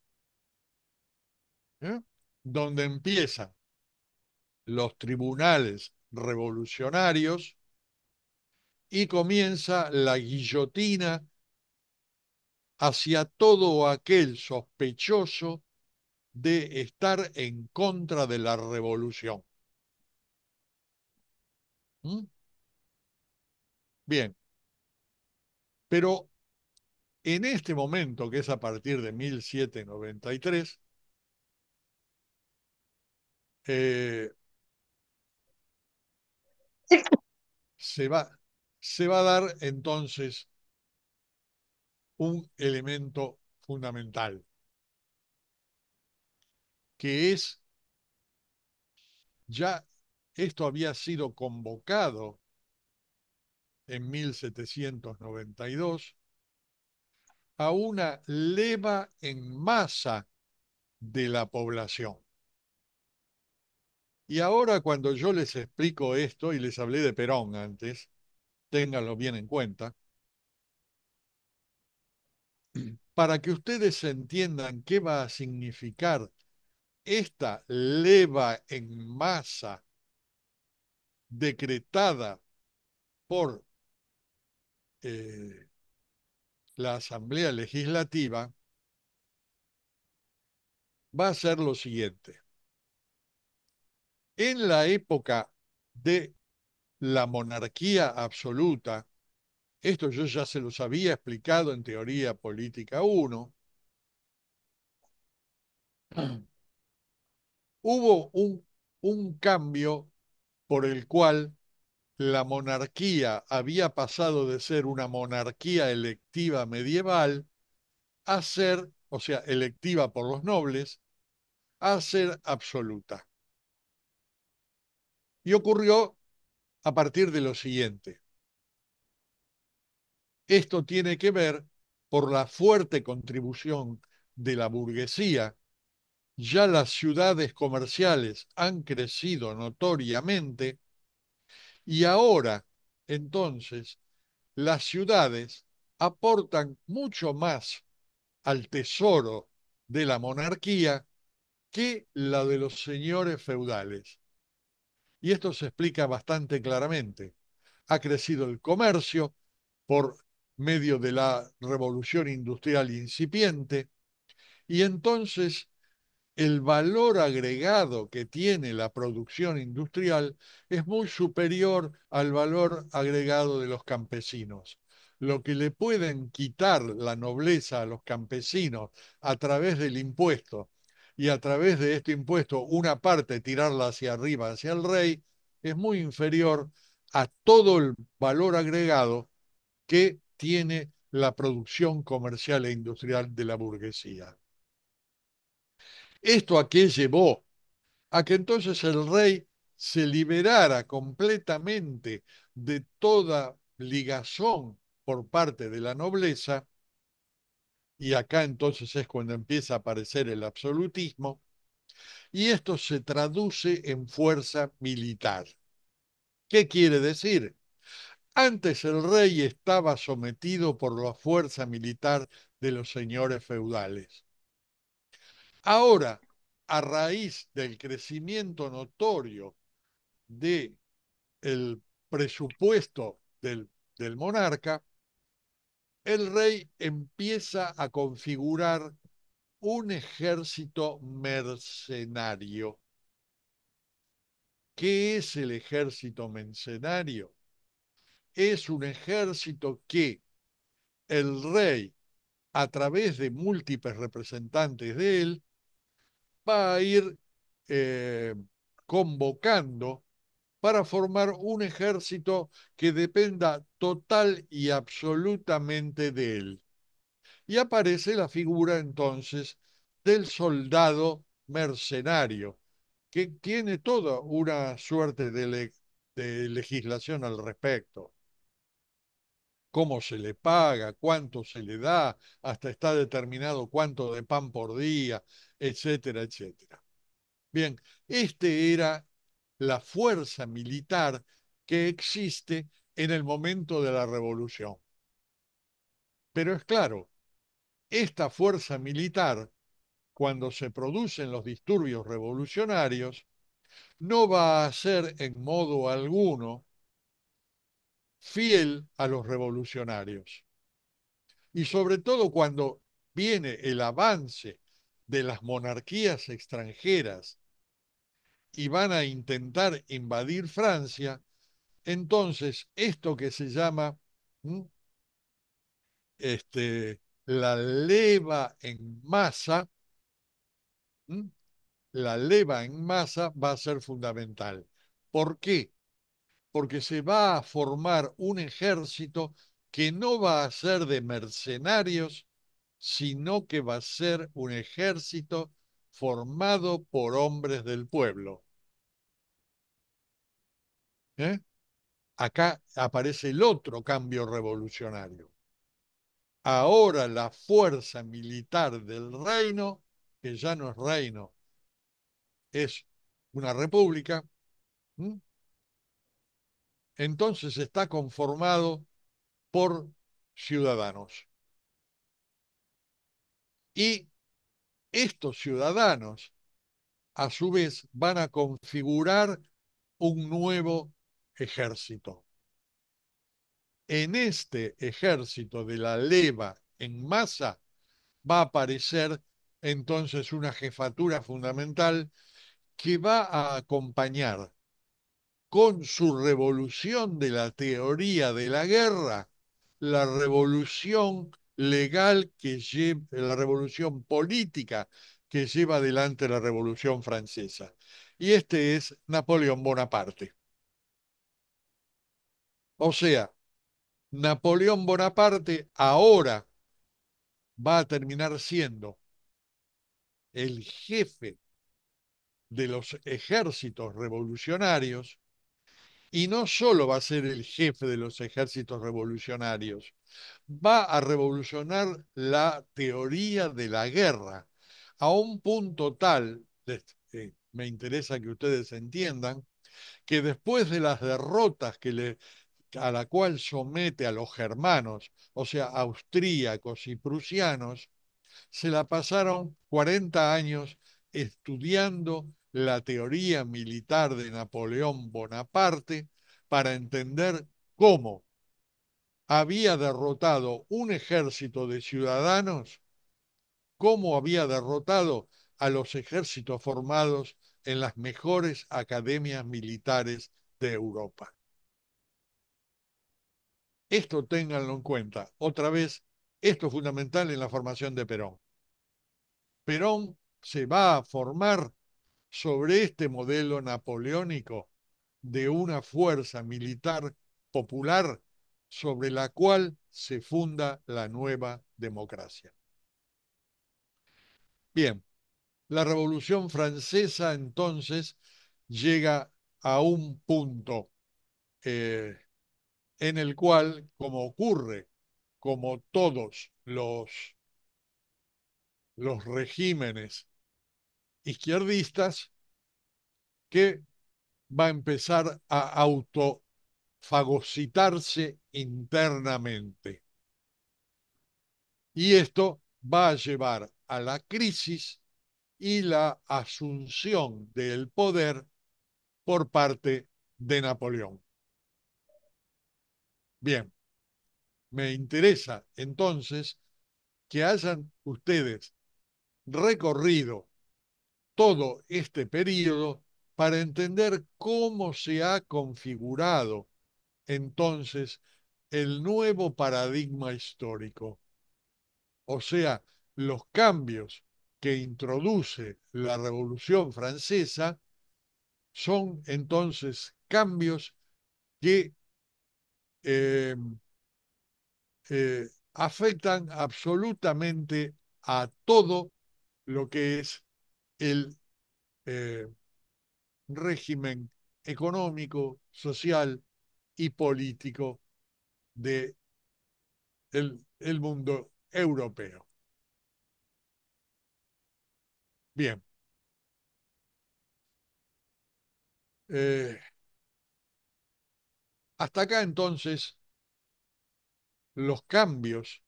¿eh? Donde empiezan los tribunales revolucionarios y comienza la guillotina hacia todo aquel sospechoso de estar en contra de la revolución. ¿Mm? Bien, pero en este momento, que es a partir de 1793, eh, se va, se va a dar entonces un elemento fundamental, que es, ya esto había sido convocado en 1792, a una leva en masa de la población. Y ahora cuando yo les explico esto, y les hablé de Perón antes, ténganlo bien en cuenta, para que ustedes entiendan qué va a significar esta leva en masa decretada por eh, la Asamblea Legislativa, va a ser lo siguiente. En la época de la monarquía absoluta, esto yo ya se los había explicado en Teoría Política 1, hubo un cambio por el cual la monarquía había pasado de ser una monarquía electiva medieval a ser, o sea, electiva por los nobles, a ser absoluta. Y ocurrió a partir de lo siguiente. Esto tiene que ver por la fuerte contribución de la burguesía. Ya las ciudades comerciales han crecido notoriamente y ahora, entonces, las ciudades aportan mucho más al tesoro de la monarquía que la de los señores feudales. Y esto se explica bastante claramente. Ha crecido el comercio por medio de la revolución industrial incipiente y entonces el valor agregado que tiene la producción industrial es muy superior al valor agregado de los campesinos. Lo que le pueden quitar la nobleza a los campesinos a través del impuesto y a través de este impuesto una parte tirarla hacia arriba, hacia el rey, es muy inferior a todo el valor agregado que tiene la producción comercial e industrial de la burguesía. ¿Esto a qué llevó? A que entonces el rey se liberara completamente de toda ligazón por parte de la nobleza, y acá entonces es cuando empieza a aparecer el absolutismo, y esto se traduce en fuerza militar. ¿Qué quiere decir? Antes el rey estaba sometido por la fuerza militar de los señores feudales. Ahora, a raíz del crecimiento notorio del presupuesto del monarca, el rey empieza a configurar un ejército mercenario. ¿Qué es el ejército mercenario? Es un ejército que el rey, a través de múltiples representantes de él, va a ir eh, convocando para formar un ejército que dependa total y absolutamente de él. Y aparece la figura entonces del soldado mercenario, que tiene toda una suerte de legislación al respecto. Cómo se le paga, cuánto se le da, hasta está determinado cuánto de pan por día, etcétera, etcétera. Bien, este era la fuerza militar que existe en el momento de la revolución. Pero es claro, esta fuerza militar, cuando se producen los disturbios revolucionarios, no va a ser en modo alguno fiel a los revolucionarios. Y sobre todo cuando viene el avance de las monarquías extranjeras y van a intentar invadir Francia, entonces esto que se llama ¿m? La leva en masa, ¿m? La leva en masa va a ser fundamental. ¿Por qué? Porque se va a formar un ejército que no va a ser de mercenarios, sino que va a ser un ejército formado por hombres del pueblo. ¿Eh? Acá aparece el otro cambio revolucionario. Ahora la fuerza militar del reino, que ya no es reino, es una república, ¿m? Entonces está conformado por ciudadanos. Y estos ciudadanos, a su vez, van a configurar un nuevo ejército. En este ejército de la leva en masa va a aparecer entonces una jefatura fundamental que va a acompañar con su revolución de la teoría de la guerra, la revolución legal que lleva, la revolución política que lleva adelante la Revolución Francesa. Y este es Napoleón Bonaparte. O sea, Napoleón Bonaparte ahora va a terminar siendo el jefe de los ejércitos revolucionarios y no solo va a ser el jefe de los ejércitos revolucionarios, va a revolucionar la teoría de la guerra a un punto tal, me interesa que ustedes entiendan, que después de las derrotas a la cual somete a los germanos, o sea, austríacos y prusianos, se la pasaron 40 años estudiando la teoría militar de Napoleón Bonaparte para entender cómo había derrotado un ejército de ciudadanos, cómo había derrotado a los ejércitos formados en las mejores academias militares de Europa. Esto ténganlo en cuenta. Otra vez, esto es fundamental en la formación de Perón. Perón se va a formar sobre este modelo napoleónico de una fuerza militar popular sobre la cual se funda la nueva democracia. Bien, la Revolución Francesa entonces llega a un punto eh, en el cual, como ocurre, como todos los regímenes izquierdistas, que va a empezar a autofagocitarse internamente. Y esto va a llevar a la crisis y la asunción del poder por parte de Napoleón. Bien, me interesa entonces que hayan ustedes recorrido todo este periodo para entender cómo se ha configurado entonces el nuevo paradigma histórico, o sea, los cambios que introduce la Revolución Francesa son entonces cambios que eh, afectan absolutamente a todo lo que es el eh, régimen económico, social y político del el mundo europeo. Bien, eh, hasta acá entonces los cambios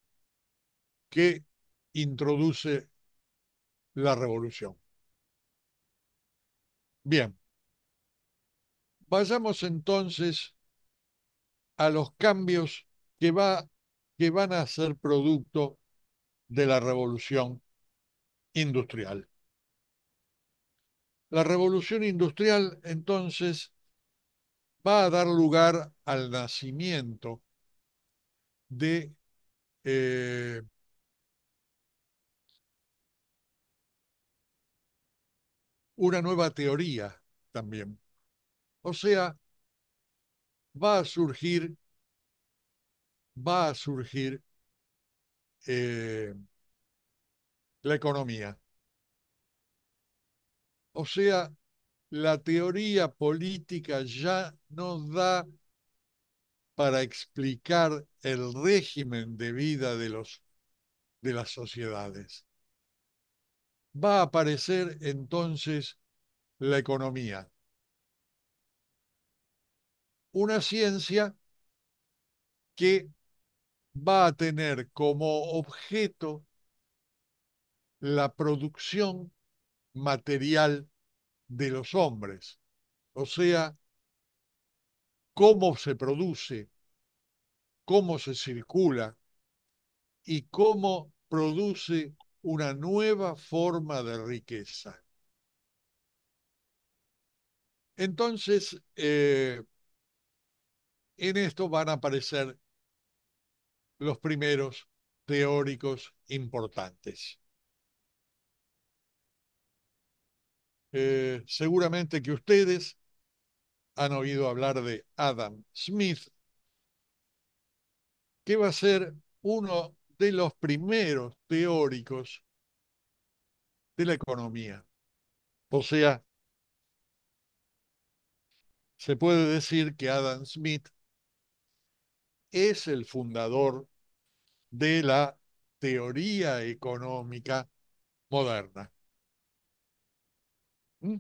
que introduce la revolución. Bien, vayamos entonces a los cambios que va que van a ser producto de la revolución industrial. La revolución industrial entonces va a dar lugar al nacimiento de eh, una nueva teoría también. O sea, va a surgir, va a surgir eh, la economía. O sea, la teoría política ya no da para explicar el régimen de vida de las sociedades. Va a aparecer entonces la economía, una ciencia que va a tener como objeto la producción material de los hombres, o sea, cómo se produce, cómo se circula y cómo produce una nueva forma de riqueza. Entonces, en esto van a aparecer los primeros teóricos importantes. Seguramente que ustedes han oído hablar de Adam Smith, que va a ser uno de los primeros teóricos de la economía. O sea, se puede decir que Adam Smith es el fundador de la teoría económica moderna. ¿Mm?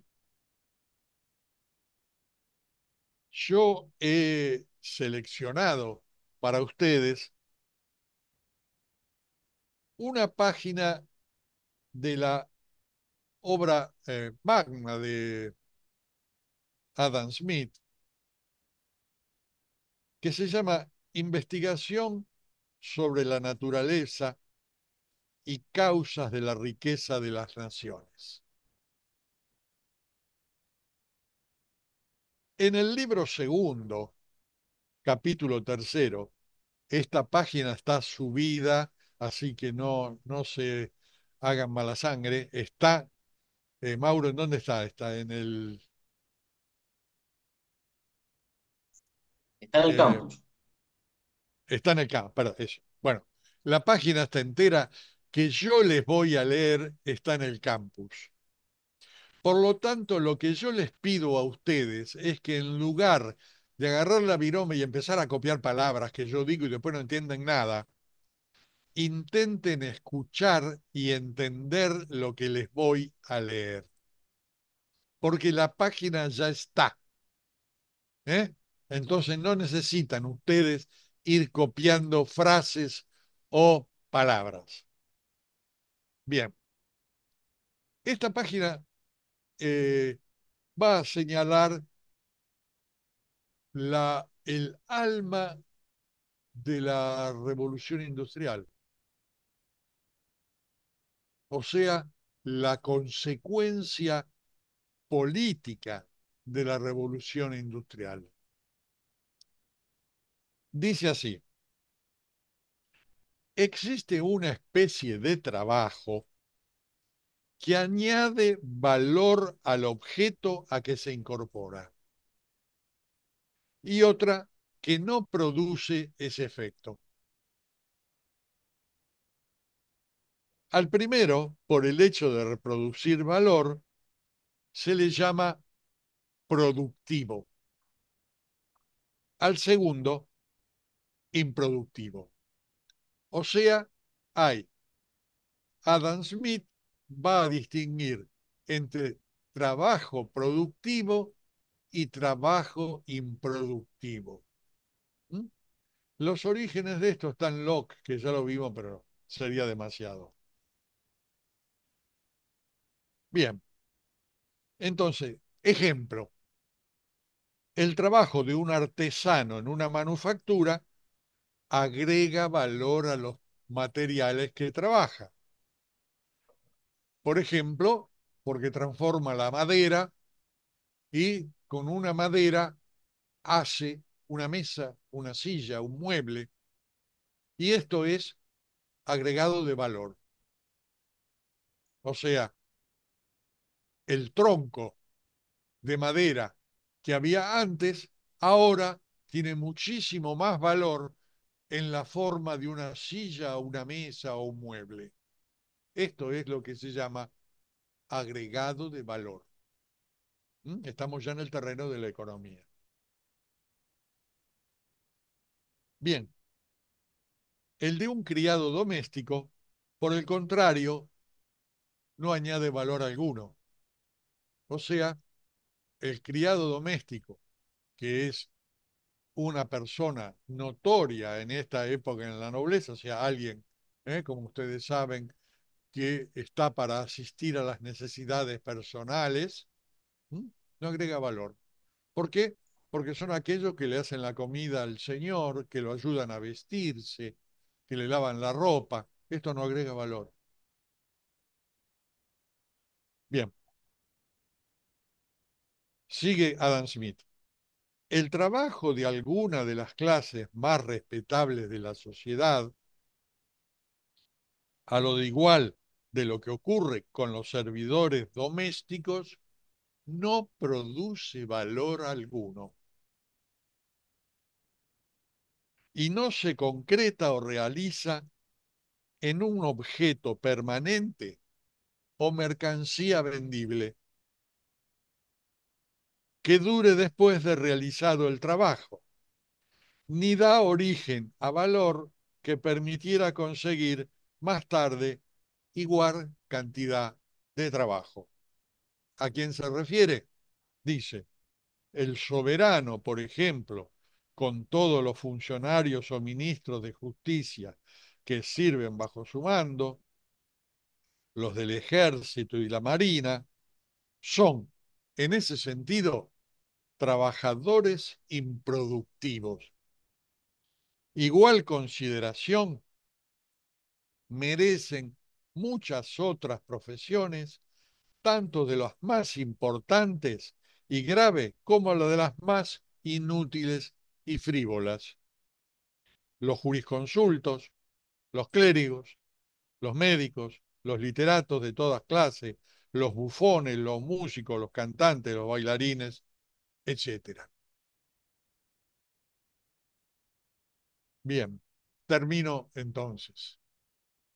Yo he seleccionado para ustedes una página de la obra magna de Adam Smith, que se llama Investigación sobre la naturaleza y causas de la riqueza de las naciones. En el libro segundo, capítulo tercero, esta página está subida, así que no se hagan mala sangre. Está, Mauro, ¿en dónde está? Está en el... Está en el eh, campus. está en el campo, perdón, eso. Bueno, la página está entera que yo les voy a leer está en el campus. Por lo tanto, lo que yo les pido a ustedes es que en lugar de agarrar la virome y empezar a copiar palabras que yo digo y después no entienden nada, intenten escuchar y entender lo que les voy a leer, porque la página ya está, ¿eh? Entonces no necesitan ustedes ir copiando frases o palabras. Bien, esta página eh, va a señalar el alma de la revolución industrial, o sea, la consecuencia política de la revolución industrial. Dice así, existe una especie de trabajo que añade valor al objeto a que se incorpora y otra que no produce ese efecto. Al primero, por el hecho de reproducir valor, se le llama productivo. Al segundo, improductivo. O sea, hay Adam Smith va a distinguir entre trabajo productivo y trabajo improductivo. ¿Mm? Los orígenes de esto están Locke, que ya lo vimos, pero sería demasiado. Bien, entonces, ejemplo, el trabajo de un artesano en una manufactura agrega valor a los materiales que trabaja. Por ejemplo, porque transforma la madera y con una madera hace una mesa, una silla, un mueble, y esto es agregado de valor. O sea, el tronco de madera que había antes, ahora tiene muchísimo más valor en la forma de una silla, una mesa o un mueble. Esto es lo que se llama agregado de valor. Estamos ya en el terreno de la economía. Bien, el de un criado doméstico, por el contrario, no añade valor alguno. O sea, el criado doméstico, que es una persona notoria en esta época en la nobleza, o sea, alguien, como ustedes saben, que está para asistir a las necesidades personales, ¿m? No agrega valor. ¿Por qué? Porque son aquellos que le hacen la comida al señor, que lo ayudan a vestirse, que le lavan la ropa. Esto no agrega valor. Bien, sigue Adam Smith. El trabajo de alguna de las clases más respetables de la sociedad, a lo de igual de lo que ocurre con los servidores domésticos, no produce valor alguno y no se concreta o realiza en un objeto permanente o mercancía vendible que dure después de realizado el trabajo, ni da origen a valor que permitiera conseguir más tarde igual cantidad de trabajo. ¿A quién se refiere? Dice, el soberano, por ejemplo, con todos los funcionarios o ministros de justicia que sirven bajo su mando, los del ejército y la marina, son, en ese sentido, trabajadores improductivos. Igual consideración merecen muchas otras profesiones, tanto de las más importantes y graves como la de las más inútiles y frívolas. Los jurisconsultos, los clérigos, los médicos, los literatos de todas clases, los bufones, los músicos, los cantantes, los bailarines, etcétera. Bien, termino entonces.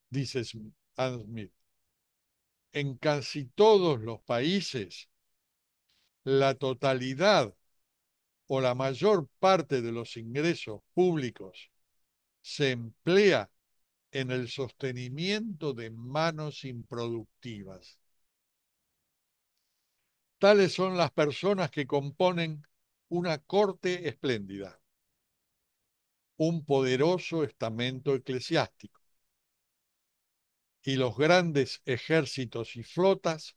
Dice Adam Smith. En casi todos los países, la totalidad o la mayor parte de los ingresos públicos se emplea en el sostenimiento de manos improductivas. Tales son las personas que componen una corte espléndida, un poderoso estamento eclesiástico y los grandes ejércitos y flotas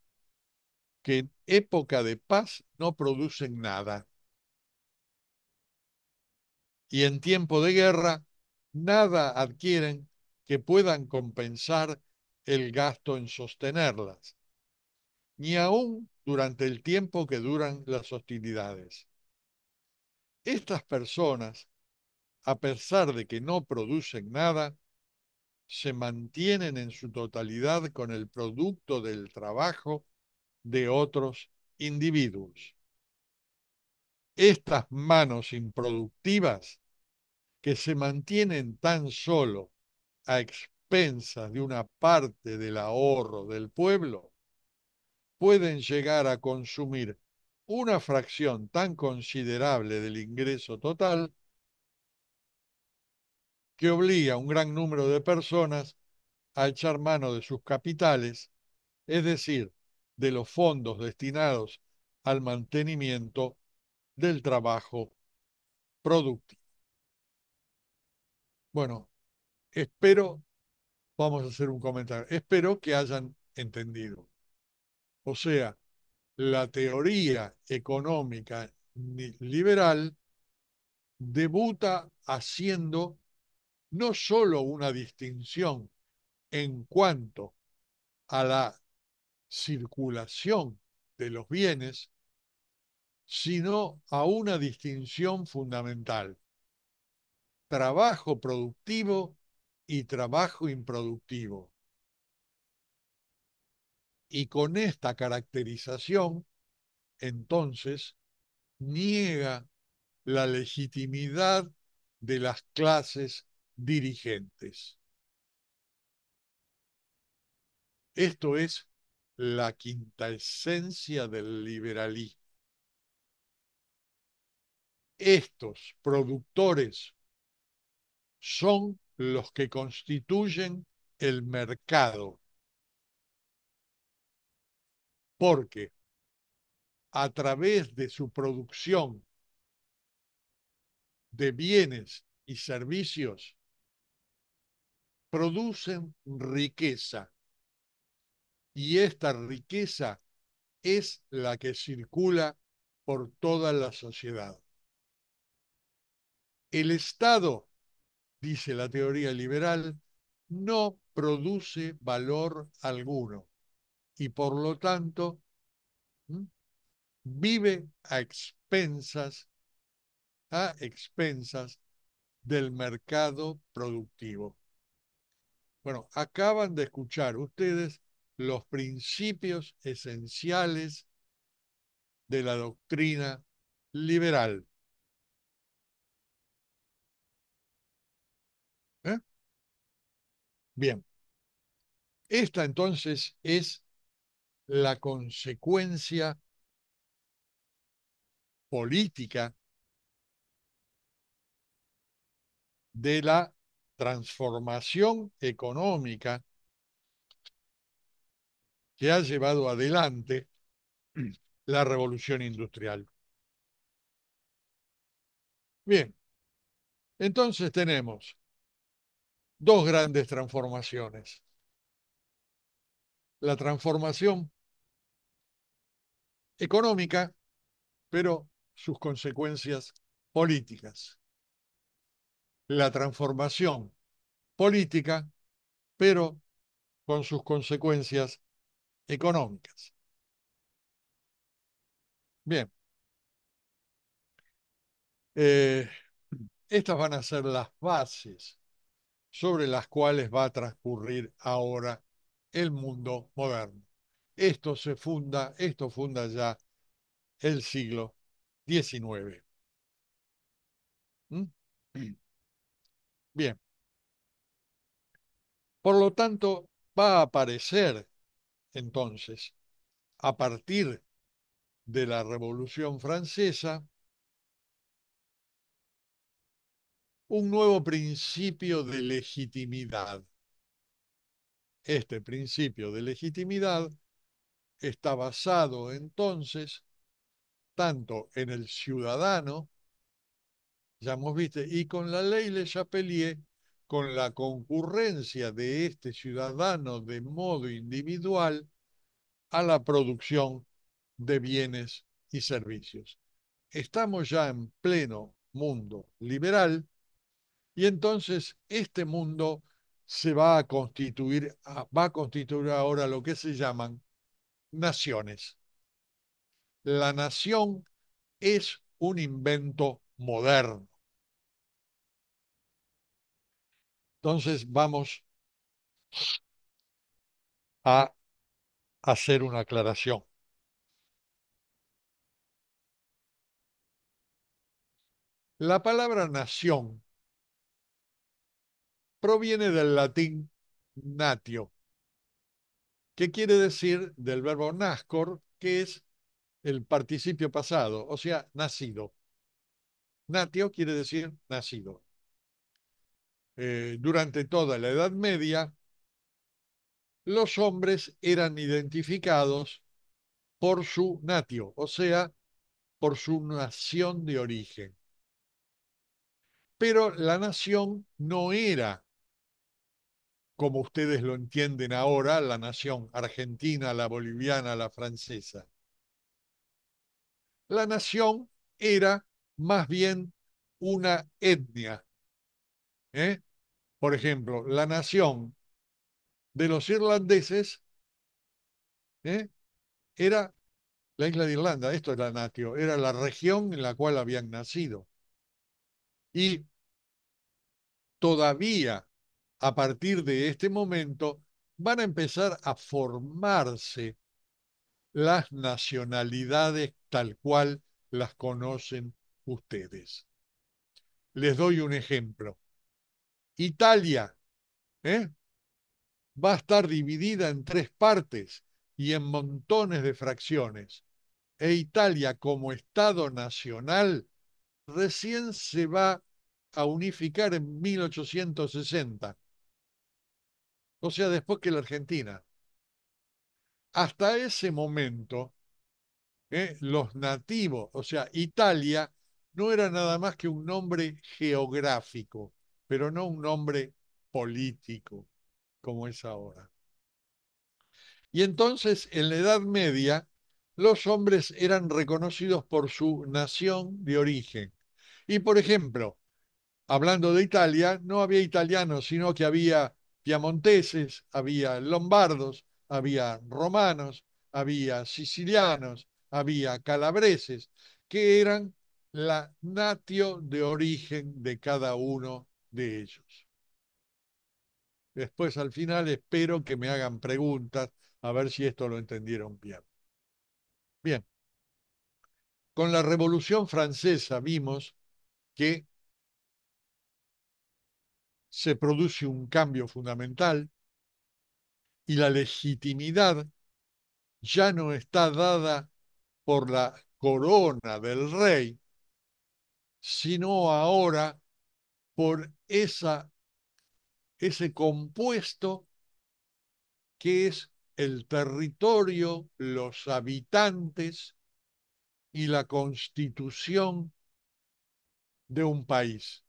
que en época de paz no producen nada y en tiempo de guerra nada adquieren que puedan compensar el gasto en sostenerlas, ni aun durante el tiempo que duran las hostilidades. Estas personas, a pesar de que no producen nada, se mantienen en su totalidad con el producto del trabajo de otros individuos. Estas manos improductivas que se mantienen tan solo a expensas de una parte del ahorro del pueblo, pueden llegar a consumir una fracción tan considerable del ingreso total que obliga a un gran número de personas a echar mano de sus capitales, es decir, de los fondos destinados al mantenimiento del trabajo productivo. Bueno, espero, vamos a hacer un comentario, espero que hayan entendido. O sea, la teoría económica liberal debuta haciendo no solo una distinción en cuanto a la circulación de los bienes, sino a una distinción fundamental: trabajo productivo y trabajo improductivo. Y con esta caracterización, entonces, niega la legitimidad de las clases dirigentes. Esto es la quinta esencia del liberalismo. Estos productores son los que constituyen el mercado, porque a través de su producción de bienes y servicios producen riqueza, y esta riqueza es la que circula por toda la sociedad. El Estado, dice la teoría liberal, no produce valor alguno y por lo tanto vive a expensas del mercado productivo. Bueno, acaban de escuchar ustedes los principios esenciales de la doctrina liberal. ¿Eh? Bien, esta entonces es la consecuencia política de la transformación económica que ha llevado adelante la revolución industrial. Bien, entonces tenemos dos grandes transformaciones: la transformación económica, pero sus consecuencias políticas; la transformación política, pero con sus consecuencias económicas. Bien, eh, estas van a ser las bases sobre las cuales va a transcurrir ahora el mundo moderno. Esto funda ya el siglo XIX. ¿Mm? Bien, por lo tanto, va a aparecer entonces, a partir de la Revolución Francesa, un nuevo principio de legitimidad. Este principio de legitimidad está basado entonces tanto en el ciudadano, ya hemos visto, y con la ley Le Chapelier, con la concurrencia de este ciudadano de modo individual a la producción de bienes y servicios. Estamos ya en pleno mundo liberal y entonces este mundo se va a constituir ahora lo que se llaman naciones. La nación es un invento moderno. Entonces vamos a hacer una aclaración. La palabra nación proviene del latín natio, que quiere decir del verbo nascor, que es el participio pasado, o sea, nacido. Natio quiere decir nacido. Durante toda la Edad Media, los hombres eran identificados por su natio, o sea, por su nación de origen. Pero la nación no era, como ustedes lo entienden ahora, la nación argentina, la boliviana, la francesa. La nación era más bien una etnia, ¿eh? Por ejemplo, la nación de los irlandeses, ¿eh? Era la isla de Irlanda, esto es la natio, era la región en la cual habían nacido. Y todavía a partir de este momento van a empezar a formarse las nacionalidades tal cual las conocen ustedes. Les doy un ejemplo. Italia, ¿eh? Va a estar dividida en tres partes y en montones de fracciones. E Italia como Estado nacional recién se va a unificar en 1860, o sea, después que la Argentina. Hasta ese momento, los nativos, o sea, Italia no era nada más que un nombre geográfico, pero no un nombre político como es ahora. Y entonces, en la Edad Media, los hombres eran reconocidos por su nación de origen. Y, por ejemplo, hablando de Italia, no había italianos, sino que había piamonteses, había lombardos, había romanos, había sicilianos, había calabreses, que eran la natio de origen de cada uno de ellos. Después, al final, espero que me hagan preguntas a ver si esto lo entendieron bien. Bien, con la Revolución Francesa vimos que se produce un cambio fundamental y la legitimidad ya no está dada por la corona del rey, sino ahora por ese compuesto que es el territorio, los habitantes y la constitución de un país.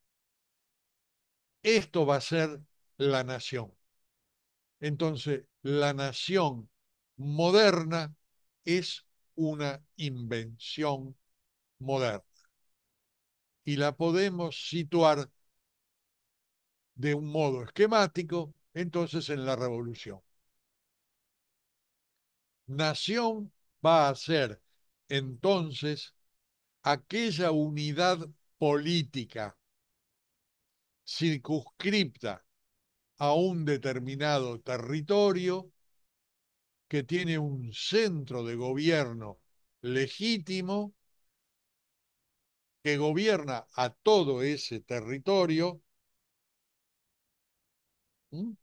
Esto va a ser la nación. Entonces, la nación moderna es una invención moderna y la podemos situar de un modo esquemático entonces en la revolución. Nación va a ser entonces aquella unidad política circunscripta a un determinado territorio que tiene un centro de gobierno legítimo que gobierna a todo ese territorio, ¿m?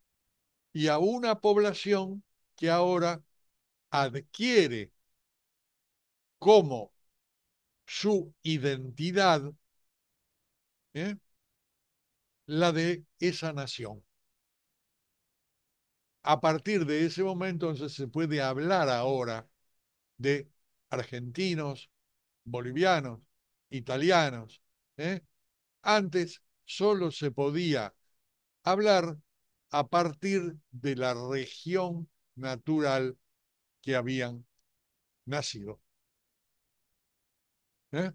Y a una población que ahora adquiere como su identidad, ¿eh? La de esa nación. A partir de ese momento, entonces, se puede hablar ahora de argentinos, bolivianos, italianos. ¿Eh? Antes solo se podía hablar a partir de la región natural que habían nacido. ¿Eh?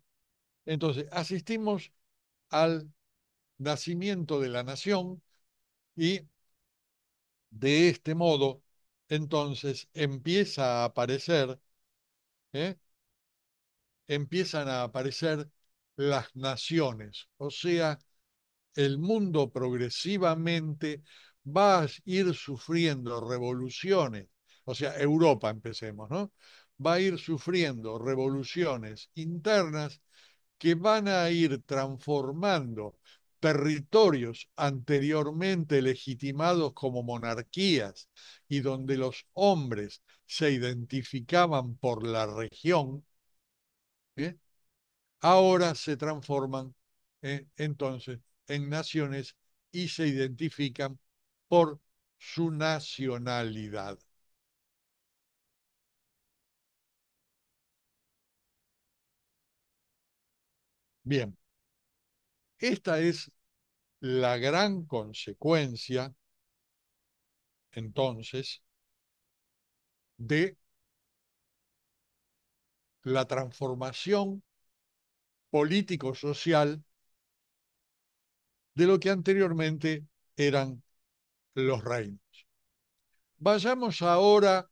Entonces, asistimos al nacimiento de la nación y de este modo, entonces, ¿eh? Empiezan a aparecer las naciones, o sea, el mundo progresivamente va a ir sufriendo revoluciones, o sea, Europa empecemos, ¿no? Va a ir sufriendo revoluciones internas que van a ir transformando territorios anteriormente legitimados como monarquías y donde los hombres se identificaban por la región, ¿eh? Ahora se transforman entonces en naciones y se identifican por su nacionalidad. Bien, esta es la gran consecuencia entonces de la transformación político-social de lo que anteriormente eran los reinos. Vayamos ahora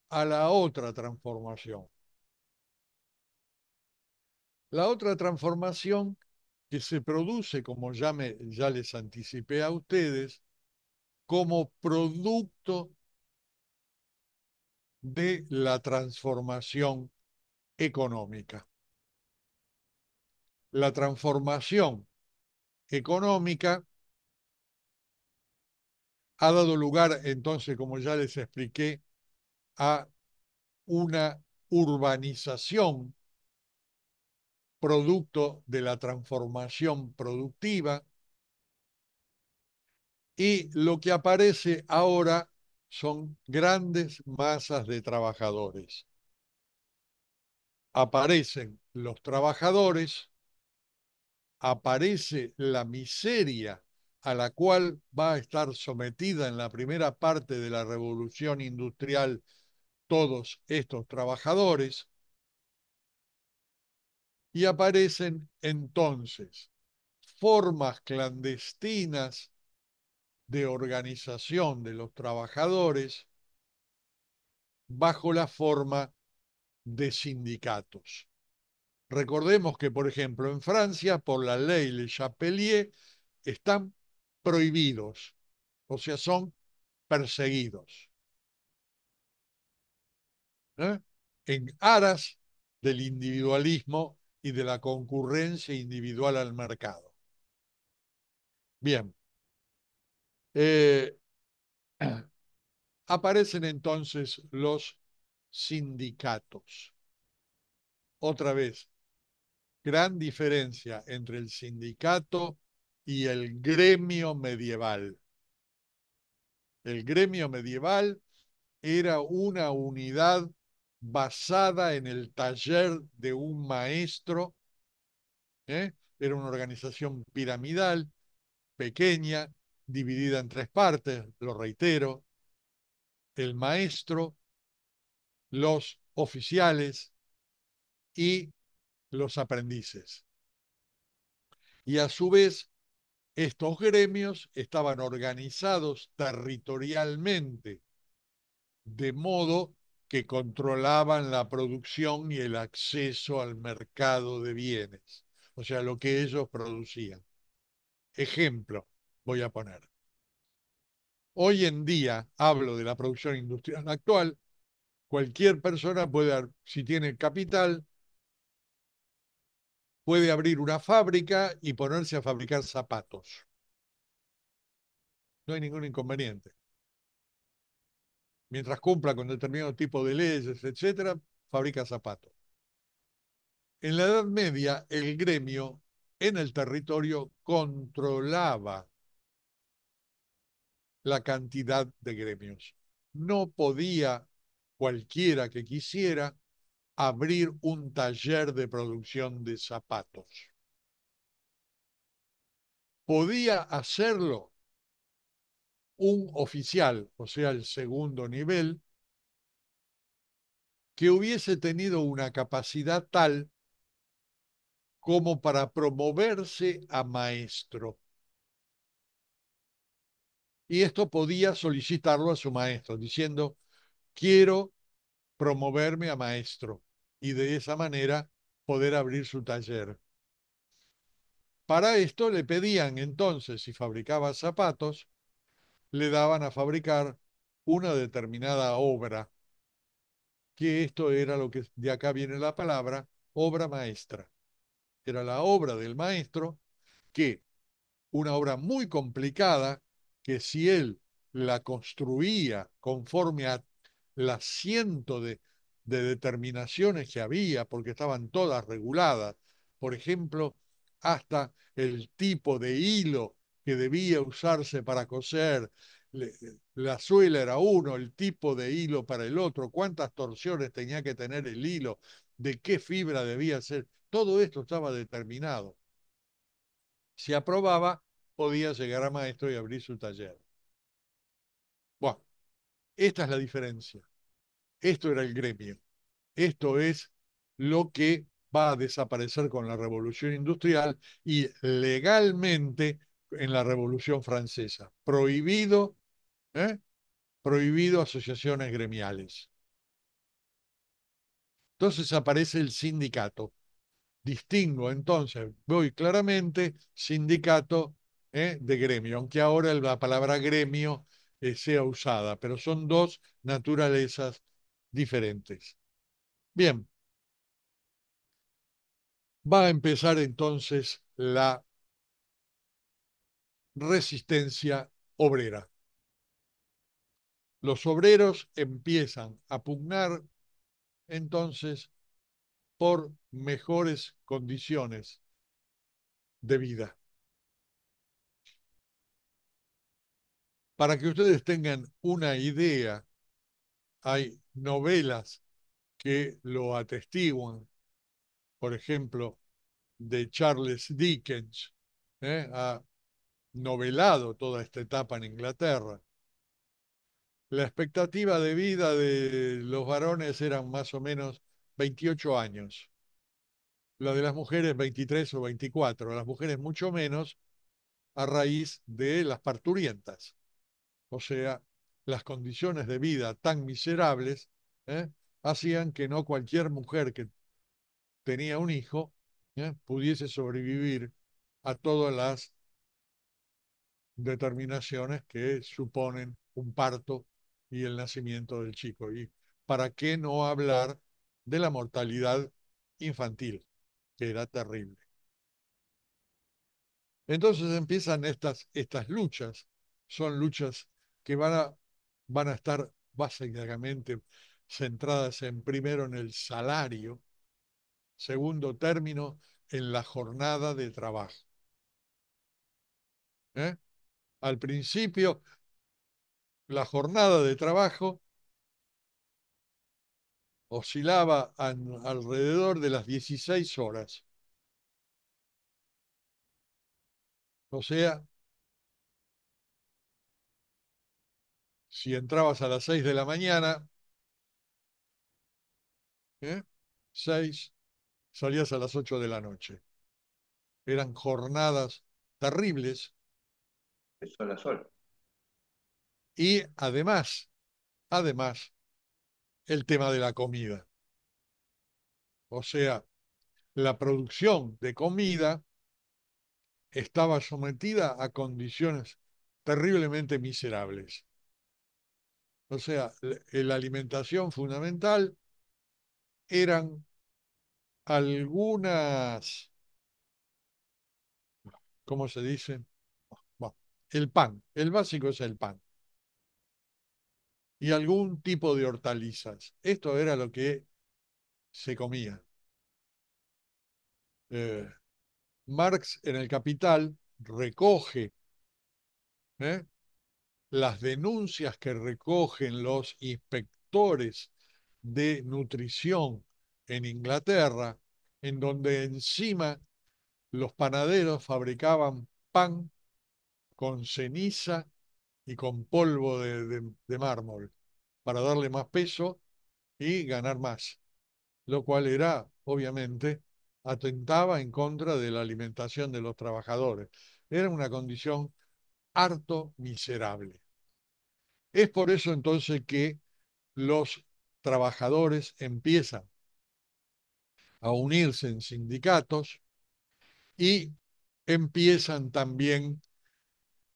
a la otra transformación. La otra transformación que se produce, como ya les anticipé a ustedes, como producto de la transformación económica. La transformación económica ha dado lugar, entonces, como ya les expliqué, a una urbanización producto de la transformación productiva, y lo que aparece ahora son grandes masas de trabajadores. Aparecen los trabajadores, aparece la miseria a la cual va a estar sometida en la primera parte de la revolución industrial todos estos trabajadores, y aparecen entonces formas clandestinas de organización de los trabajadores bajo la forma de sindicatos. Recordemos que, por ejemplo, en Francia, por la ley Le Chapelier, están prohibidos, o sea, son perseguidos, ¿eh? En aras del individualismo y de la concurrencia individual al mercado. Bien, eh, aparecen entonces los sindicatos. Otra vez, gran diferencia entre el sindicato y el gremio medieval. El gremio medieval era una unidad basada en el taller de un maestro, ¿eh? Era una organización piramidal, pequeña, dividida en tres partes, lo reitero: el maestro, los oficiales y los aprendices. Y a su vez, estos gremios estaban organizados territorialmente, de modo que controlaban la producción y el acceso al mercado de bienes, o sea, lo que ellos producían. Ejemplo, voy a poner. Hoy en día, hablo de la producción industrial actual, cualquier persona puede, si tiene capital, puede abrir una fábrica y ponerse a fabricar zapatos. No hay ningún inconveniente. Mientras cumpla con determinado tipo de leyes, etcétera, fabrica zapatos. En la Edad Media, el gremio en el territorio controlaba la cantidad de gremios. No podía cualquiera que quisiera abrir un taller de producción de zapatos. Podía hacerlo un oficial, o sea, el segundo nivel, que hubiese tenido una capacidad tal como para promoverse a maestro. Y esto podía solicitarlo a su maestro, diciendo: quiero promoverme a maestro, y de esa manera poder abrir su taller. Para esto le pedían entonces, si fabricaba zapatos, le daban a fabricar una determinada obra, que esto era lo que de acá viene la palabra obra maestra. Era la obra del maestro, que una obra muy complicada, que si él la construía conforme a las cientos de determinaciones que había, porque estaban todas reguladas, por ejemplo, hasta el tipo de hilo que debía usarse para coser, la suela era uno, el tipo de hilo para el otro, cuántas torsiones tenía que tener el hilo, de qué fibra debía ser, todo esto estaba determinado. Si aprobaba, podía llegar a maestro y abrir su taller. Bueno, esta es la diferencia. Esto era el gremio. Esto es lo que va a desaparecer con la revolución industrial, y legalmente, en la Revolución Francesa. Prohibido, ¿eh? Prohibido asociaciones gremiales. Entonces aparece el sindicato. Distingo entonces, voy claramente sindicato de gremio, aunque ahora la palabra gremio sea usada, pero son dos naturalezas diferentes. Bien, va a empezar entonces la resistencia obrera. Los obreros empiezan a pugnar entonces por mejores condiciones de vida. Para que ustedes tengan una idea, hay novelas que lo atestiguan, por ejemplo, de Charles Dickens, ha novelado toda esta etapa en Inglaterra. La expectativa de vida de los varones eran más o menos 28 años, la de las mujeres 23 o 24, las mujeres mucho menos a raíz de las parturientas. O sea, las condiciones de vida tan miserables ¿eh? hacían que no cualquier mujer que tenía un hijo pudiese sobrevivir a todas las determinaciones que suponen un parto y el nacimiento del chico. ¿Y para qué no hablar de la mortalidad infantil, que era terrible? Entonces empiezan estas luchas, son luchas que van a estar básicamente centradas en primero en el salario, segundo término en la jornada de trabajo. ¿Eh? Al principio, la jornada de trabajo oscilaba alrededor de las 16 horas. O sea, si entrabas a las 6 de la mañana, ¿eh? 6, salías a las 8 de la noche. Eran jornadas terribles de sol a sol. y además, el tema de la comida. O sea, la producción de comida estaba sometida a condiciones terriblemente miserables. O sea, la alimentación fundamental eran algunas, ¿cómo se dice? Bueno, el pan, el básico es el pan y algún tipo de hortalizas. Esto era lo que se comía. Eh, Marx en el Capital recoge ¿eh? las denuncias que recogen los inspectores de nutrición en Inglaterra, en donde encima los panaderos fabricaban pan con ceniza y con polvo de mármol para darle más peso y ganar más, lo cual era, obviamente, atentaba en contra de la alimentación de los trabajadores. Era una condición harto miserable. Es por eso entonces que los trabajadores empiezan a unirse en sindicatos y empiezan también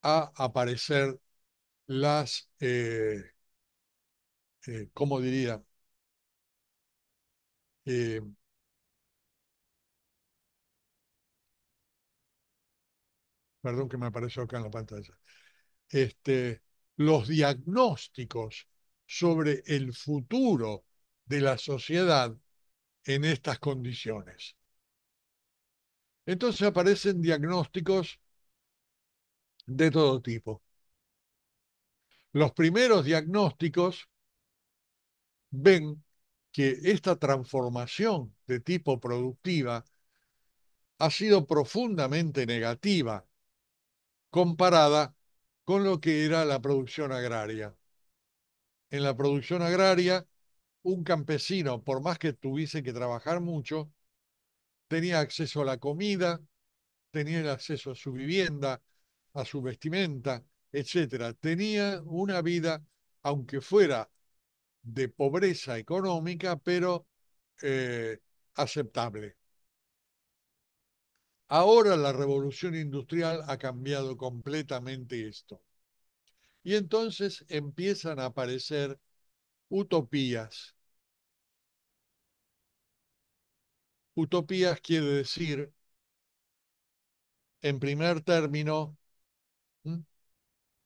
a aparecer las, ¿cómo diría? Eh, Perdón que me apareció acá en la pantalla. Este, los diagnósticos sobre el futuro de la sociedad en estas condiciones. Entonces aparecen diagnósticos de todo tipo. Los primeros diagnósticos ven que esta transformación de tipo productiva ha sido profundamente negativa comparada con lo que era la producción agraria. En la producción agraria, un campesino, por más que tuviese que trabajar mucho, tenía acceso a la comida, tenía acceso a su vivienda, a su vestimenta, etcétera. Tenía una vida, aunque fuera de pobreza económica, pero aceptable. Ahora la revolución industrial ha cambiado completamente esto. Y entonces empiezan a aparecer utopías. Utopías quiere decir, en primer término, ¿m?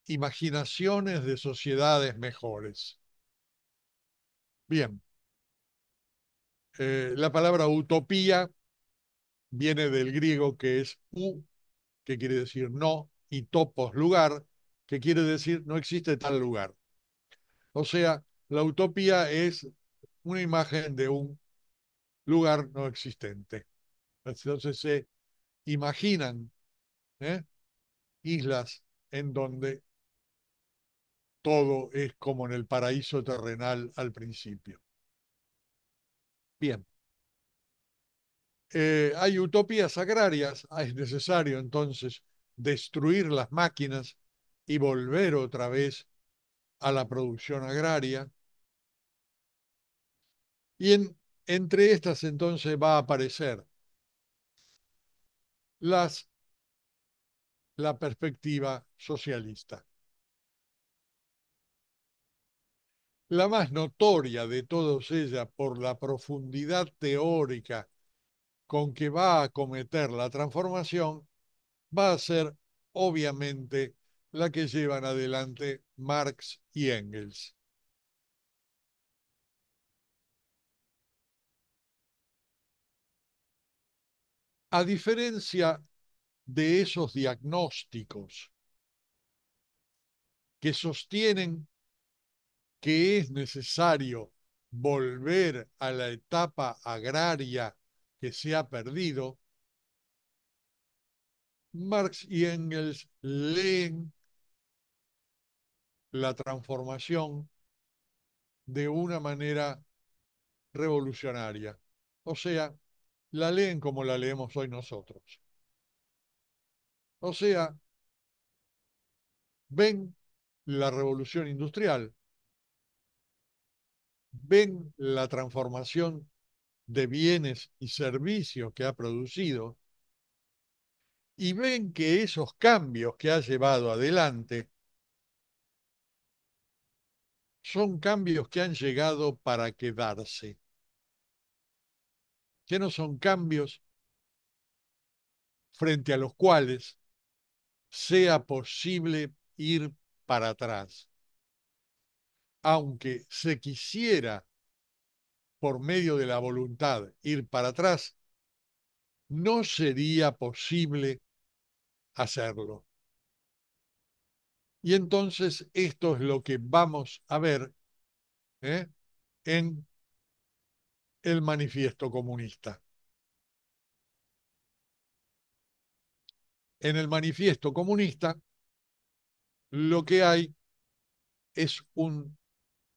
Imaginaciones de sociedades mejores. Bien, la palabra utopía viene del griego que es que quiere decir no, y topos, lugar, que quiere decir no existe tal lugar. O sea, la utopía es una imagen de un lugar no existente. Entonces se imaginan, ¿eh? Islas en donde todo es como en el paraíso terrenal al principio. Bien, hay utopías agrarias, es necesario entonces destruir las máquinas y volver otra vez a la producción agraria. Y entre estas entonces va a aparecer las, la perspectiva socialista. La más notoria de todas ellas por la profundidad teórica con que va a acometer la transformación va a ser obviamente la que llevan adelante Marx y Engels. A diferencia de esos diagnósticos que sostienen que es necesario volver a la etapa agraria que se ha perdido, Marx y Engels leen la transformación de una manera revolucionaria. O sea, la leen como la leemos hoy nosotros. O sea, ven la revolución industrial, ven la transformación de bienes y servicios que ha producido y ven que esos cambios que ha llevado adelante son cambios que han llegado para quedarse, que no son cambios frente a los cuales sea posible ir para atrás. Aunque se quisiera, por medio de la voluntad, ir para atrás, no sería posible hacerlo. Y entonces esto es lo que vamos a ver, ¿eh? En el manifiesto comunista. En el manifiesto comunista lo que hay es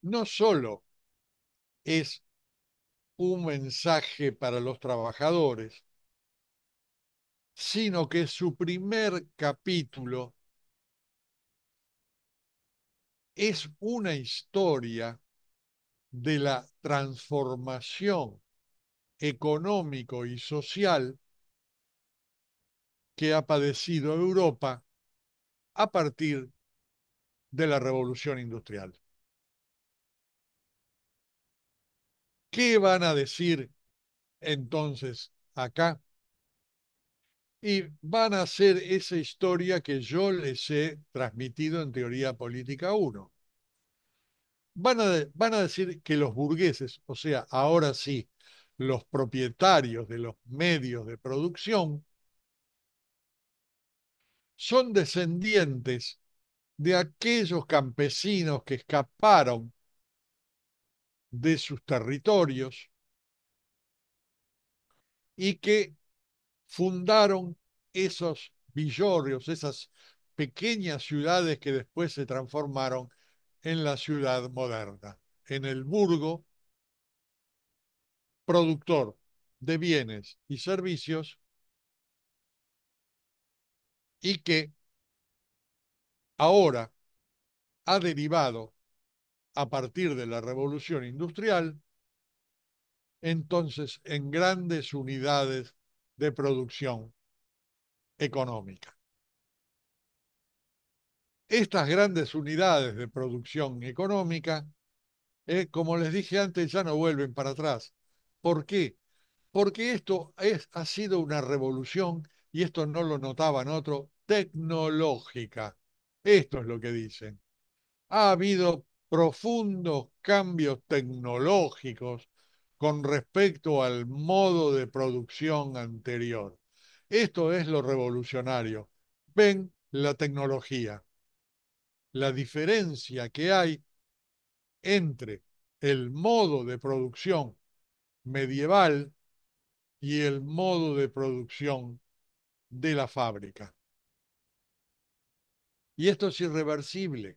no solo es un mensaje para los trabajadores, sino que su primer capítulo es una historia de la transformación económico y social que ha padecido Europa a partir de la revolución industrial. ¿Qué van a decir entonces acá? Y van a hacer esa historia que yo les he transmitido en Teoría Política 1. Van a decir que los burgueses, o sea, ahora sí, los propietarios de los medios de producción, son descendientes de aquellos campesinos que escaparon de sus territorios y que fundaron esos villorrios, esas pequeñas ciudades que después se transformaron en la ciudad moderna, en el burgo productor de bienes y servicios y que ahora ha derivado a partir de la revolución industrial, entonces en grandes unidades de producción económica. Estas grandes unidades de producción económica, como les dije antes, ya no vuelven para atrás. ¿Por qué? Porque ha sido una revolución, y esto no lo notaban otros, tecnológica. Esto es lo que dicen. Ha habido profundos cambios tecnológicos con respecto al modo de producción anterior. Esto es lo revolucionario. Ven la tecnología, la diferencia que hay entre el modo de producción medieval y el modo de producción de la fábrica. Y esto es irreversible,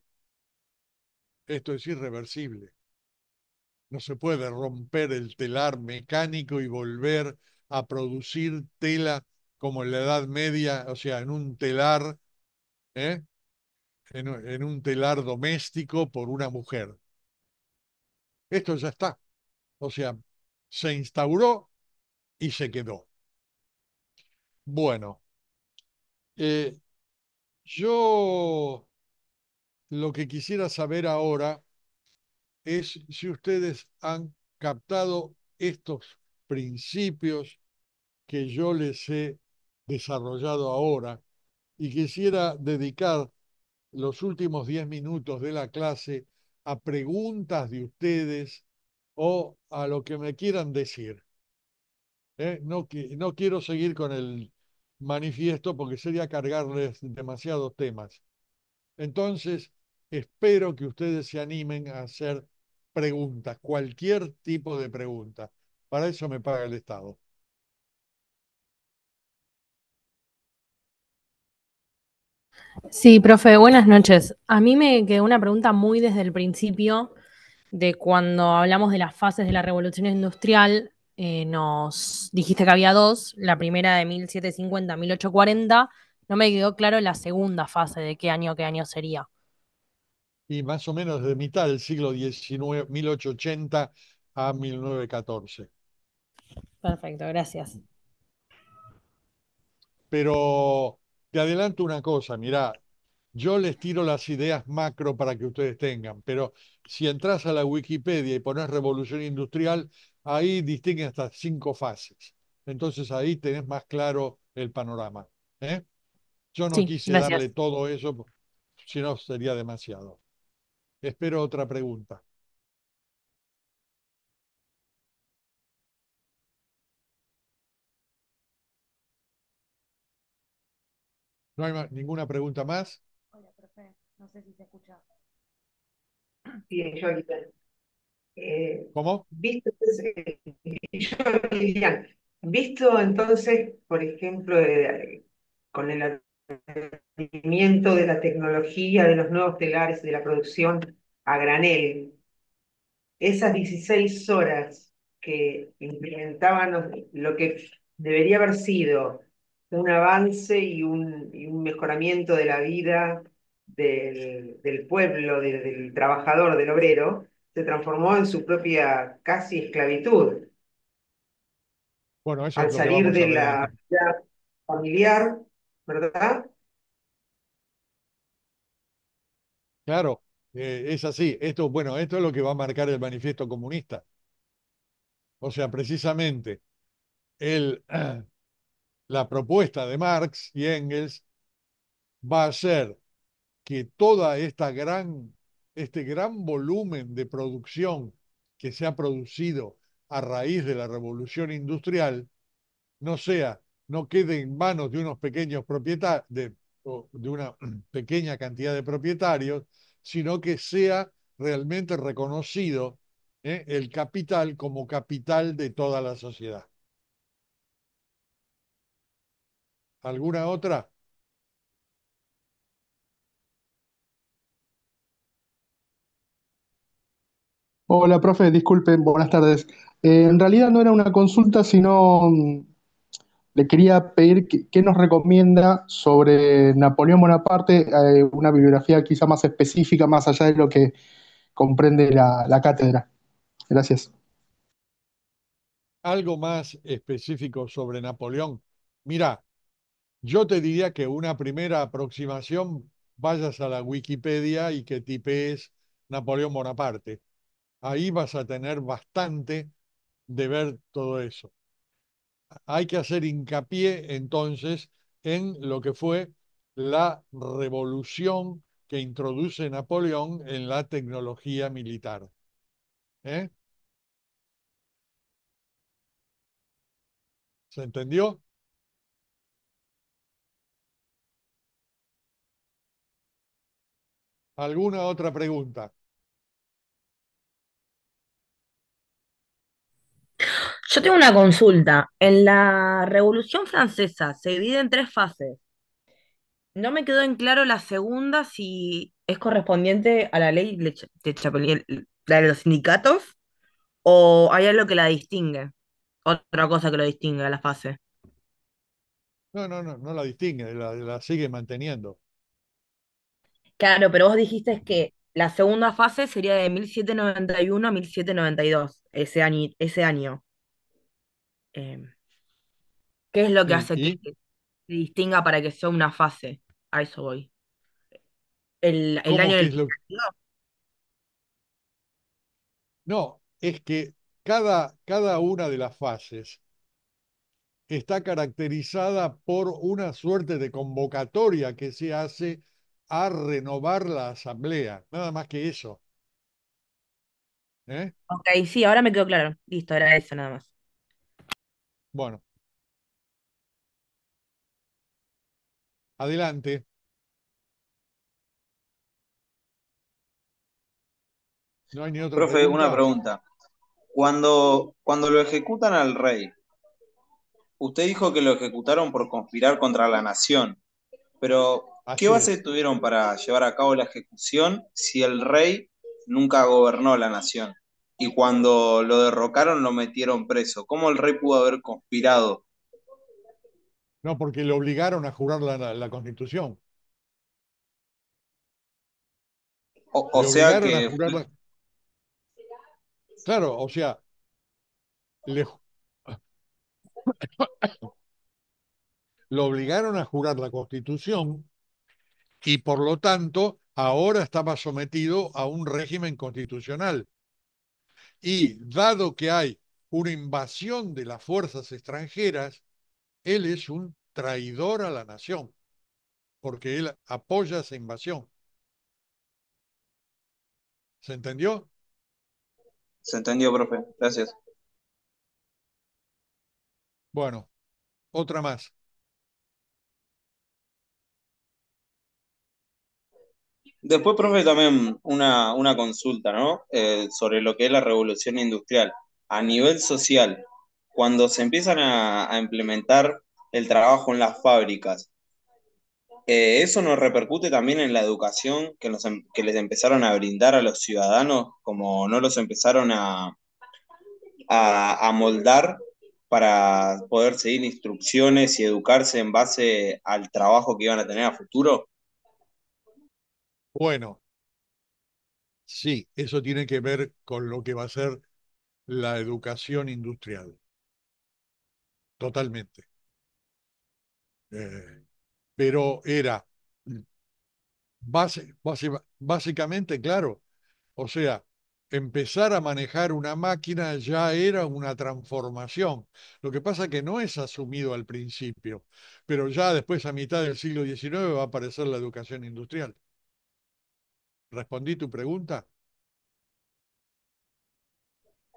esto es irreversible. No se puede romper el telar mecánico y volver a producir tela como en la Edad Media, o sea, en un telar, ¿eh? En un telar doméstico por una mujer. Esto ya está. O sea, se instauró y se quedó. Bueno, eh, yo lo que quisiera saber ahora es si ustedes han captado estos principios que yo les he desarrollado ahora, y quisiera dedicar los últimos 10 minutos de la clase a preguntas de ustedes o a lo que me quieran decir. No, no quiero seguir con el manifiesto porque sería cargarles demasiados temas. Entonces, espero que ustedes se animen a hacer preguntas, cualquier tipo de pregunta. Para eso me paga el Estado. Sí, profe, buenas noches. A mí me quedó una pregunta muy desde el principio de cuando hablamos de las fases de la revolución industrial. Nos dijiste que había dos, la primera de 1750 a 1840. No me quedó claro la segunda fase de qué año sería. Y más o menos de mitad del siglo XIX, 1880 a 1914. Perfecto, gracias. Pero te adelanto una cosa, mirá, yo les tiro las ideas macro para que ustedes tengan, pero si entras a la Wikipedia y pones revolución industrial, ahí distinguen hasta 5 fases. Entonces ahí tenés más claro el panorama. ¿Eh? Yo no Sí, quise darle gracias. todo eso, si no sería demasiado. Espero otra pregunta. ¿No hay ninguna pregunta más? Hola, profe. No sé si se escucha. Sí, yo, ¿Cómo? visto, yo, Lilian, visto entonces, por ejemplo, con el advenimiento de la tecnología, de los nuevos telares, de la producción a granel, esas 16 horas que implementaban lo que debería haber sido un avance y un mejoramiento de la vida del pueblo, del trabajador, del obrero, se transformó en su propia casi esclavitud. Bueno, eso es Al lo que salir vamos a de ver. la vida familiar, ¿verdad? Claro, es así. Esto, bueno, esto es lo que va a marcar el manifiesto comunista. O sea, precisamente el, la propuesta de Marx y Engels va a ser que este gran volumen de producción que se ha producido a raíz de la revolución industrial no sea, no quede en manos de unos pequeños propietarios, de una pequeña cantidad de propietarios, sino que sea realmente reconocido, el capital como capital de toda la sociedad. ¿Alguna otra? Hola, profe, disculpen, buenas tardes. En realidad no era una consulta, sino le quería pedir qué nos recomienda sobre Napoleón Bonaparte, una bibliografía quizá más específica, más allá de lo que comprende la cátedra. Gracias. Algo más específico sobre Napoleón. Mira, yo te diría que una primera aproximación, vayas a la Wikipedia y que tipees Napoleón Bonaparte. Ahí vas a tener bastante de ver todo eso. Hay que hacer hincapié entonces en lo que fue la revolución que introduce Napoleón en la tecnología militar. ¿Eh? ¿Se entendió? ¿Alguna otra pregunta? Yo tengo una consulta. En la Revolución Francesa se divide en tres fases. No me quedó en claro la segunda si es correspondiente a la ley de Chapelier, la de los sindicatos, o hay algo que la distingue. Otra cosa que lo distingue a la fase. No, no, no, no la distingue, la sigue manteniendo. Claro, pero vos dijiste que la segunda fase sería de 1791 a 1792, ese año, ese año. Eh, ¿Qué es lo que Sí, hace que y se distinga para que sea una fase? A eso voy. El cómo año que del es que lo... nació. No, es que cada una de las fases está caracterizada por una suerte de convocatoria que se hace a renovar la asamblea, nada más que eso. ¿Eh? Ok, sí, ahora me quedó claro. Listo, era eso nada más. Bueno, adelante. ¿No hay ni otra Profe, una pregunta? pregunta. Cuando lo ejecutan al rey, usted dijo que lo ejecutaron por conspirar contra la nación, pero ¿qué Así base es. tuvieron para llevar a cabo la ejecución si el rey nunca gobernó la nación? Y cuando lo derrocaron lo metieron preso. ¿Cómo el rey pudo haber conspirado? No, porque le obligaron a jurar la Constitución. O Le sea obligaron a que jurar la... Claro, o sea, le, lo obligaron a jurar la Constitución y por lo tanto ahora estaba sometido a un régimen constitucional. Y dado que hay una invasión de las fuerzas extranjeras, él es un traidor a la nación, porque él apoya esa invasión. ¿Se entendió? se entendió, profe. Gracias. Bueno, otra más. Después, profe, también una consulta, ¿no? Sobre lo que es la revolución industrial. A nivel social, cuando se empiezan a implementar el trabajo en las fábricas, ¿eso nos repercute también en la educación que les empezaron a brindar a los ciudadanos, como no los empezaron a moldar para poder seguir instrucciones y educarse en base al trabajo que iban a tener a futuro? Bueno, sí, eso tiene que ver con lo que va a ser la educación industrial, totalmente. Pero era básicamente, claro, o sea, empezar a manejar una máquina ya era una transformación. Lo que pasa que no es asumido al principio, pero ya después, a mitad del siglo XIX, va a aparecer la educación industrial. ¿Respondí tu pregunta?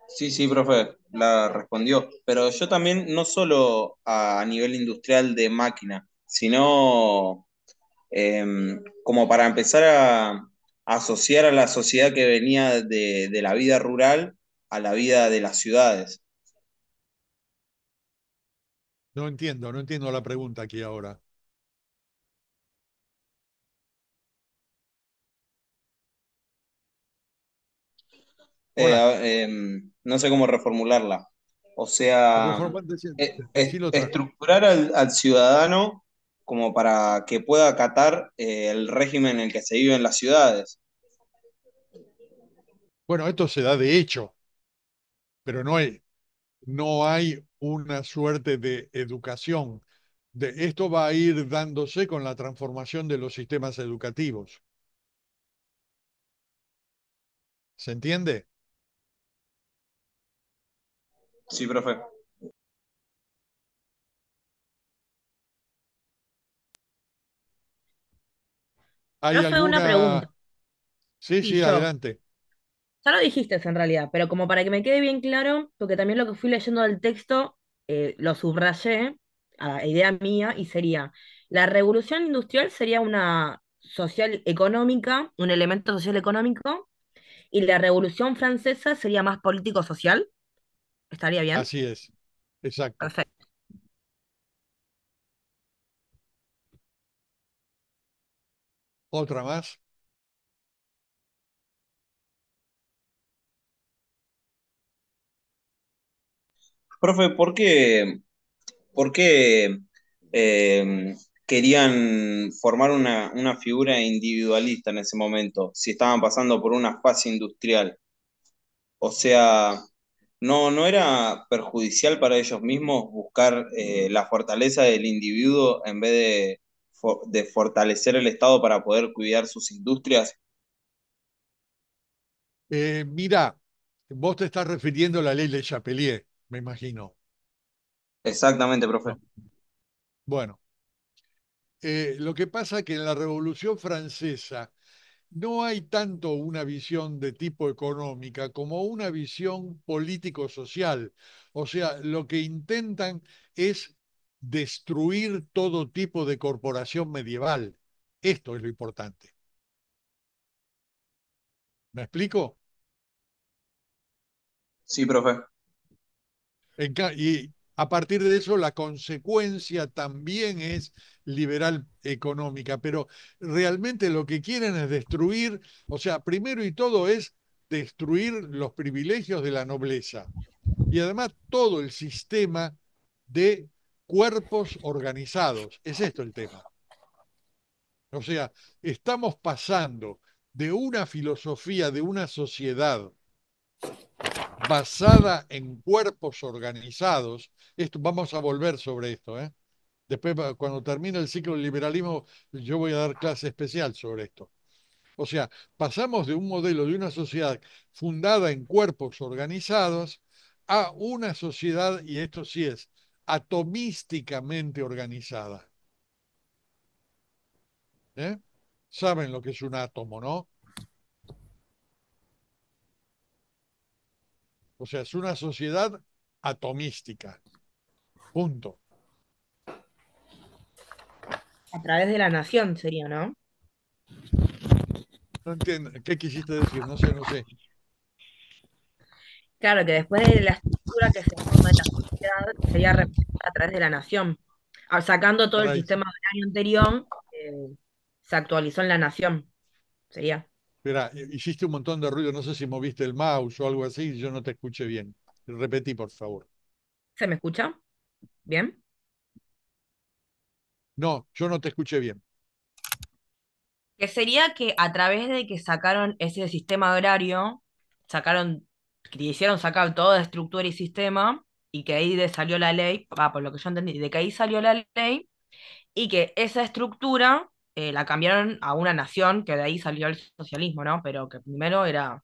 Sí, sí, profe, la respondió. Pero yo también, no solo a nivel industrial de máquina, sino como para empezar a asociar a la sociedad que venía de la vida rural a la vida de las ciudades. No entiendo la pregunta aquí ahora. Hola. No sé cómo reformularla. O sea, Decilo otra vez. estructurar al ciudadano como para que pueda acatar el régimen en el que se vive en las ciudades. Bueno, esto se da de hecho, pero no hay una suerte de educación. Esto va a ir dándose con la transformación de los sistemas educativos. ¿Se entiende? Sí, profe. ¿Hay Profe, una pregunta. alguna? Sí, Y sí, yo, adelante. ya lo dijiste en realidad, pero como para que me quede bien claro, porque también lo que fui leyendo del texto lo subrayé, a idea mía, y sería, la revolución industrial sería una social económica, un elemento social económico, y la revolución francesa sería más político social. ¿Estaría bien? Así es. Exacto. Perfecto. ¿Otra más? Profe, ¿por qué querían formar una figura individualista en ese momento, si estaban pasando por una fase industrial? O sea, ¿no era perjudicial para ellos mismos buscar la fortaleza del individuo en vez de fortalecer el Estado para poder cuidar sus industrias? Mira, vos te estás refiriendo a la ley de Chapelier, me imagino. Exactamente, profe. No. Bueno, lo que pasa es que en la Revolución Francesa no hay tanto una visión de tipo económica como una visión político-social. O sea, lo que intentan es destruir todo tipo de corporación medieval. Esto es lo importante. ¿Me explico? Sí, profe. Y a partir de eso, la consecuencia también es liberal económica, pero realmente lo que quieren es destruir, o sea, primero y todo es destruir los privilegios de la nobleza y además todo el sistema de cuerpos organizados. Es esto el tema. O sea, estamos pasando de una filosofía, de una sociedad basada en cuerpos organizados. Esto, vamos a volver sobre esto, ¿eh? Después, cuando termine el ciclo del liberalismo, yo voy a dar clase especial sobre esto. O sea, pasamos de un modelo de una sociedad fundada en cuerpos organizados a una sociedad, y esto sí es, atomísticamente organizada. ¿Eh? ¿Saben lo que es un átomo, no? O sea, es una sociedad atomística. Punto. A través de la nación sería, ¿no? No entiendo. ¿Qué quisiste decir? No sé, no sé. Claro que después de la estructura que se forma en la sociedad sería representada a través de la nación. Sacando todo el Para, sistema binario anterior, se actualizó en la nación. Sería. espera, hiciste un montón de ruido. No sé si moviste el mouse o algo así. Yo no te escuché bien. Repetí, por favor. ¿Se me escucha? ¿Bien? No, yo no te escuché bien. Que sería que a través de que sacaron ese sistema horario, sacaron, que hicieron sacar toda estructura y sistema, y que ahí salió la ley, por lo que yo entendí, de que ahí salió la ley, y que esa estructura la cambiaron a una nación, que de ahí salió el socialismo, ¿no? Pero que primero era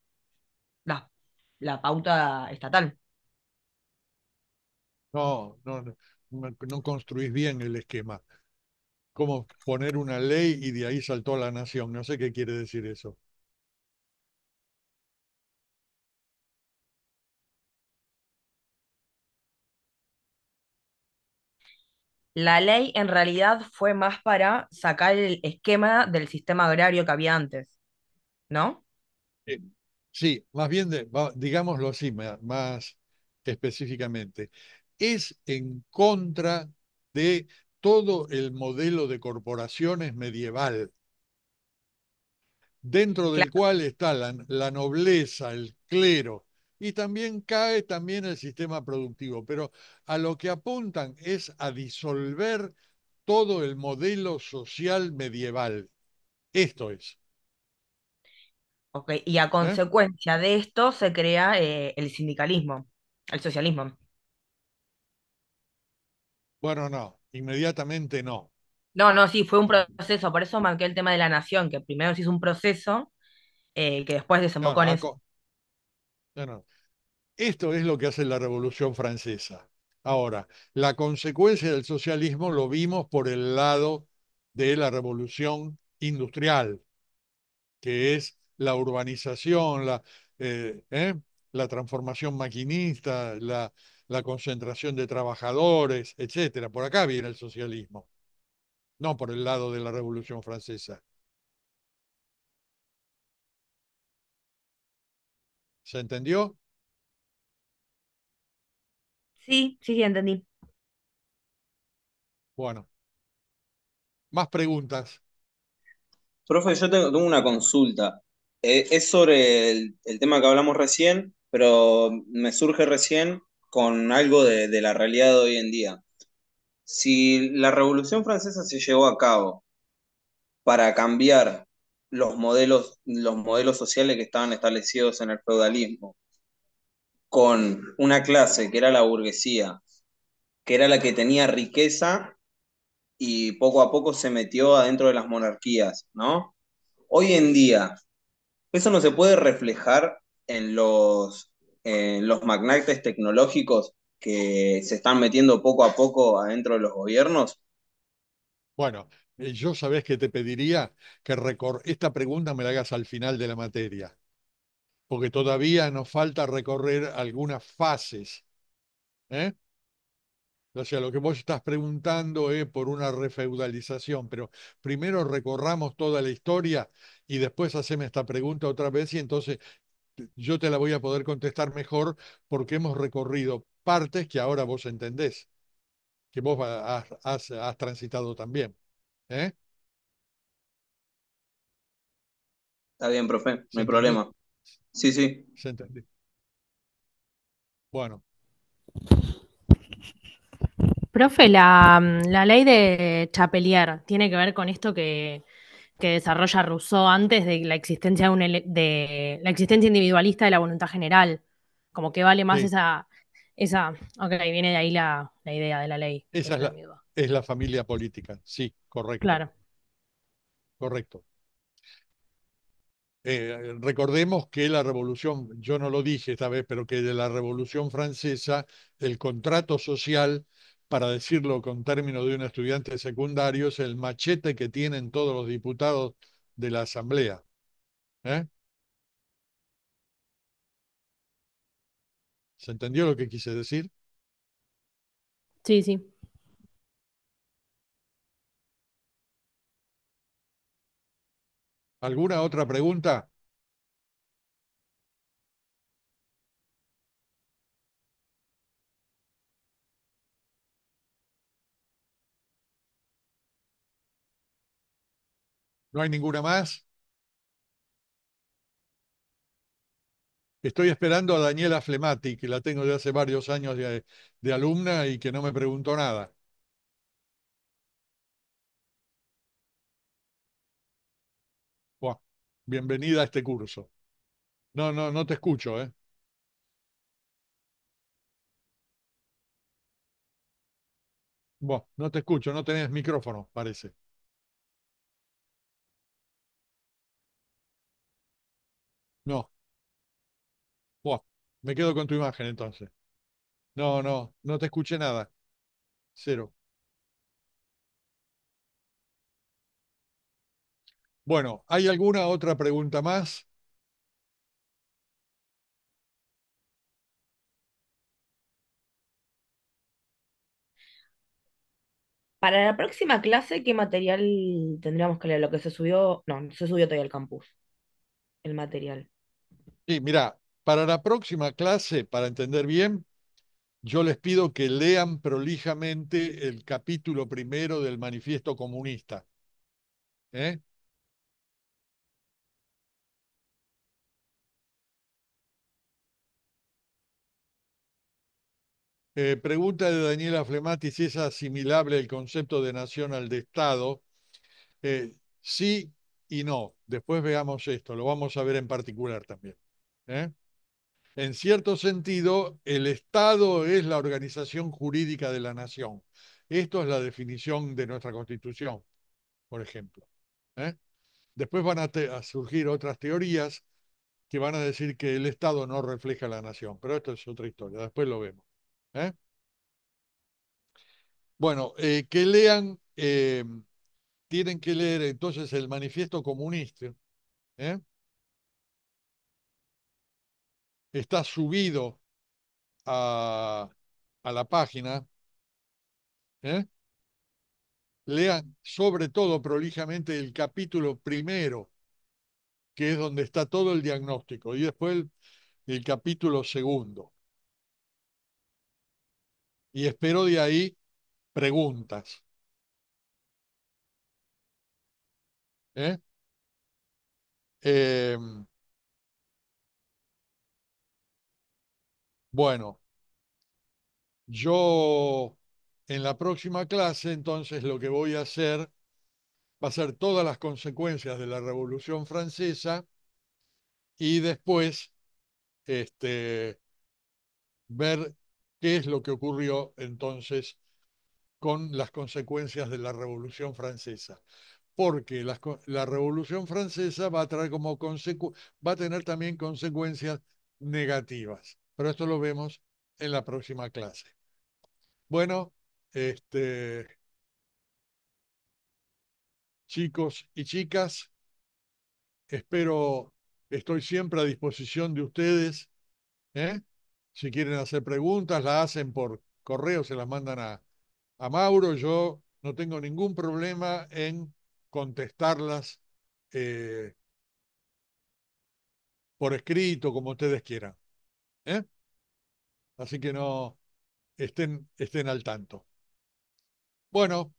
la, la pauta estatal. No, no, no, no construís bien el esquema. ¿Cómo poner una ley y de ahí saltó a la nación? No sé qué quiere decir eso. La ley en realidad fue más para sacar el esquema del sistema agrario que había antes, ¿no? Eh, Sí, más bien, digámoslo así, más específicamente, es en contra de todo el modelo de corporaciones medieval, dentro del Claro, cual está la nobleza, el clero y también cae también el sistema productivo, pero a lo que apuntan es a disolver todo el modelo social medieval. Esto es. Ok, y a ¿Eh? consecuencia de esto se crea el sindicalismo, el socialismo. Bueno, no, inmediatamente no. No, no, sí, fue un proceso, por eso marqué el tema de la nación, que primero se hizo un proceso que después No, desembocó no, en eso. no, no. Esto es lo que hace la Revolución Francesa. Ahora, la consecuencia del socialismo lo vimos por el lado de la Revolución Industrial, que es la urbanización, eh, ¿eh? la transformación maquinista, la concentración de trabajadores, etcétera. Por acá viene el socialismo, no por el lado de la Revolución Francesa. ¿Se entendió? Sí, sí, sí, entendí. Bueno, más preguntas. Profe, yo tengo una consulta. Es sobre el tema que hablamos recién, pero me surge recién con algo de la realidad de hoy en día. Si la Revolución Francesa se llevó a cabo para cambiar los modelos sociales que estaban establecidos en el feudalismo, con una clase que era la burguesía, que era la que tenía riqueza y poco a poco se metió adentro de las monarquías, ¿no? Hoy en día, eso no se puede reflejar en los magnates tecnológicos que se están metiendo poco a poco adentro de los gobiernos. Bueno, yo sabés que te pediría que esta pregunta me la hagas al final de la materia, porque todavía nos falta recorrer algunas fases. ¿Eh? O sea, lo que vos estás preguntando es por una refeudalización, pero primero recorramos toda la historia y después haceme esta pregunta otra vez y entonces yo te la voy a poder contestar mejor porque hemos recorrido partes que ahora vos entendés, que vos has transitado también. ¿Eh? Está bien, profe, no ¿Se hay entendió? problema. Sí, sí. ¿Se entendió? Bueno, Profe, la ley de Chapelier tiene que ver con esto que desarrolla Rousseau antes de la existencia de la existencia individualista de la voluntad general. Como que vale más sí, ok, viene de ahí la idea de la ley. esa Esa era mi duda. es la familia política. Sí, correcto, Claro. correcto. Recordemos que la revolución, yo no lo dije esta vez, pero que de la revolución francesa, el contrato social, para decirlo con términos de un estudiante secundario, es el machete que tienen todos los diputados de la Asamblea. ¿Eh? ¿Se entendió lo que quise decir? Sí, sí. ¿Alguna otra pregunta? ¿No hay ninguna más? Estoy esperando a Daniela Flemati, que la tengo de hace varios años de alumna y que no me preguntó nada. Buah, bienvenida a este curso. No, no, no te escucho, ¿eh? Buah, no te escucho, no tenés micrófono, parece. No, buah, me quedo con tu imagen entonces. No, no, no te escuché nada. Cero. Bueno, ¿hay alguna otra pregunta más? Para la próxima clase, ¿qué material tendríamos que leer? Lo que se subió, no se subió todavía al campus, el material. Sí, mira, para la próxima clase, para entender bien, yo les pido que lean prolijamente el capítulo primero del Manifiesto Comunista. ¿Eh? Pregunta de Daniela Flemati si es asimilable el concepto de nación al de Estado. Sí y no. Después veamos esto, lo vamos a ver en particular también. ¿Eh? En cierto sentido, el Estado es la organización jurídica de la nación. Esto es la definición de nuestra Constitución, por ejemplo. ¿Eh? Después van a surgir otras teorías que van a decir que el Estado no refleja la nación, pero esto es otra historia, después lo vemos. ¿Eh? Bueno, que lean, tienen que leer entonces el Manifiesto Comunista. ¿Eh? Está subido a la página. ¿Eh? Lean sobre todo prolijamente el capítulo primero, que es donde está todo el diagnóstico, y después el capítulo segundo. Y espero de ahí preguntas. ¿Eh? Eh, bueno, yo en la próxima clase entonces lo que voy a hacer va a ser todas las consecuencias de la Revolución Francesa y después ver qué es lo que ocurrió entonces con las consecuencias de la Revolución Francesa. Porque la Revolución Francesa va a traer va a tener también consecuencias negativas. Pero esto lo vemos en la próxima clase. Bueno, chicos y chicas, estoy siempre a disposición de ustedes. ¿Eh? Si quieren hacer preguntas, las hacen por correo, se las mandan a Mauro. Yo no tengo ningún problema en contestarlas eh, por escrito, como ustedes quieran. ¿Eh? Así que no estén al tanto. Bueno,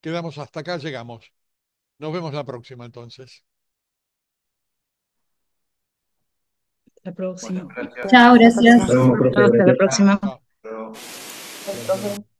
quedamos hasta acá, llegamos. Nos vemos la próxima entonces. La próxima. Bueno, gracias. Chao, Hasta la gracias. próxima. Hasta la próxima. Chao. Pero- Chao, profe.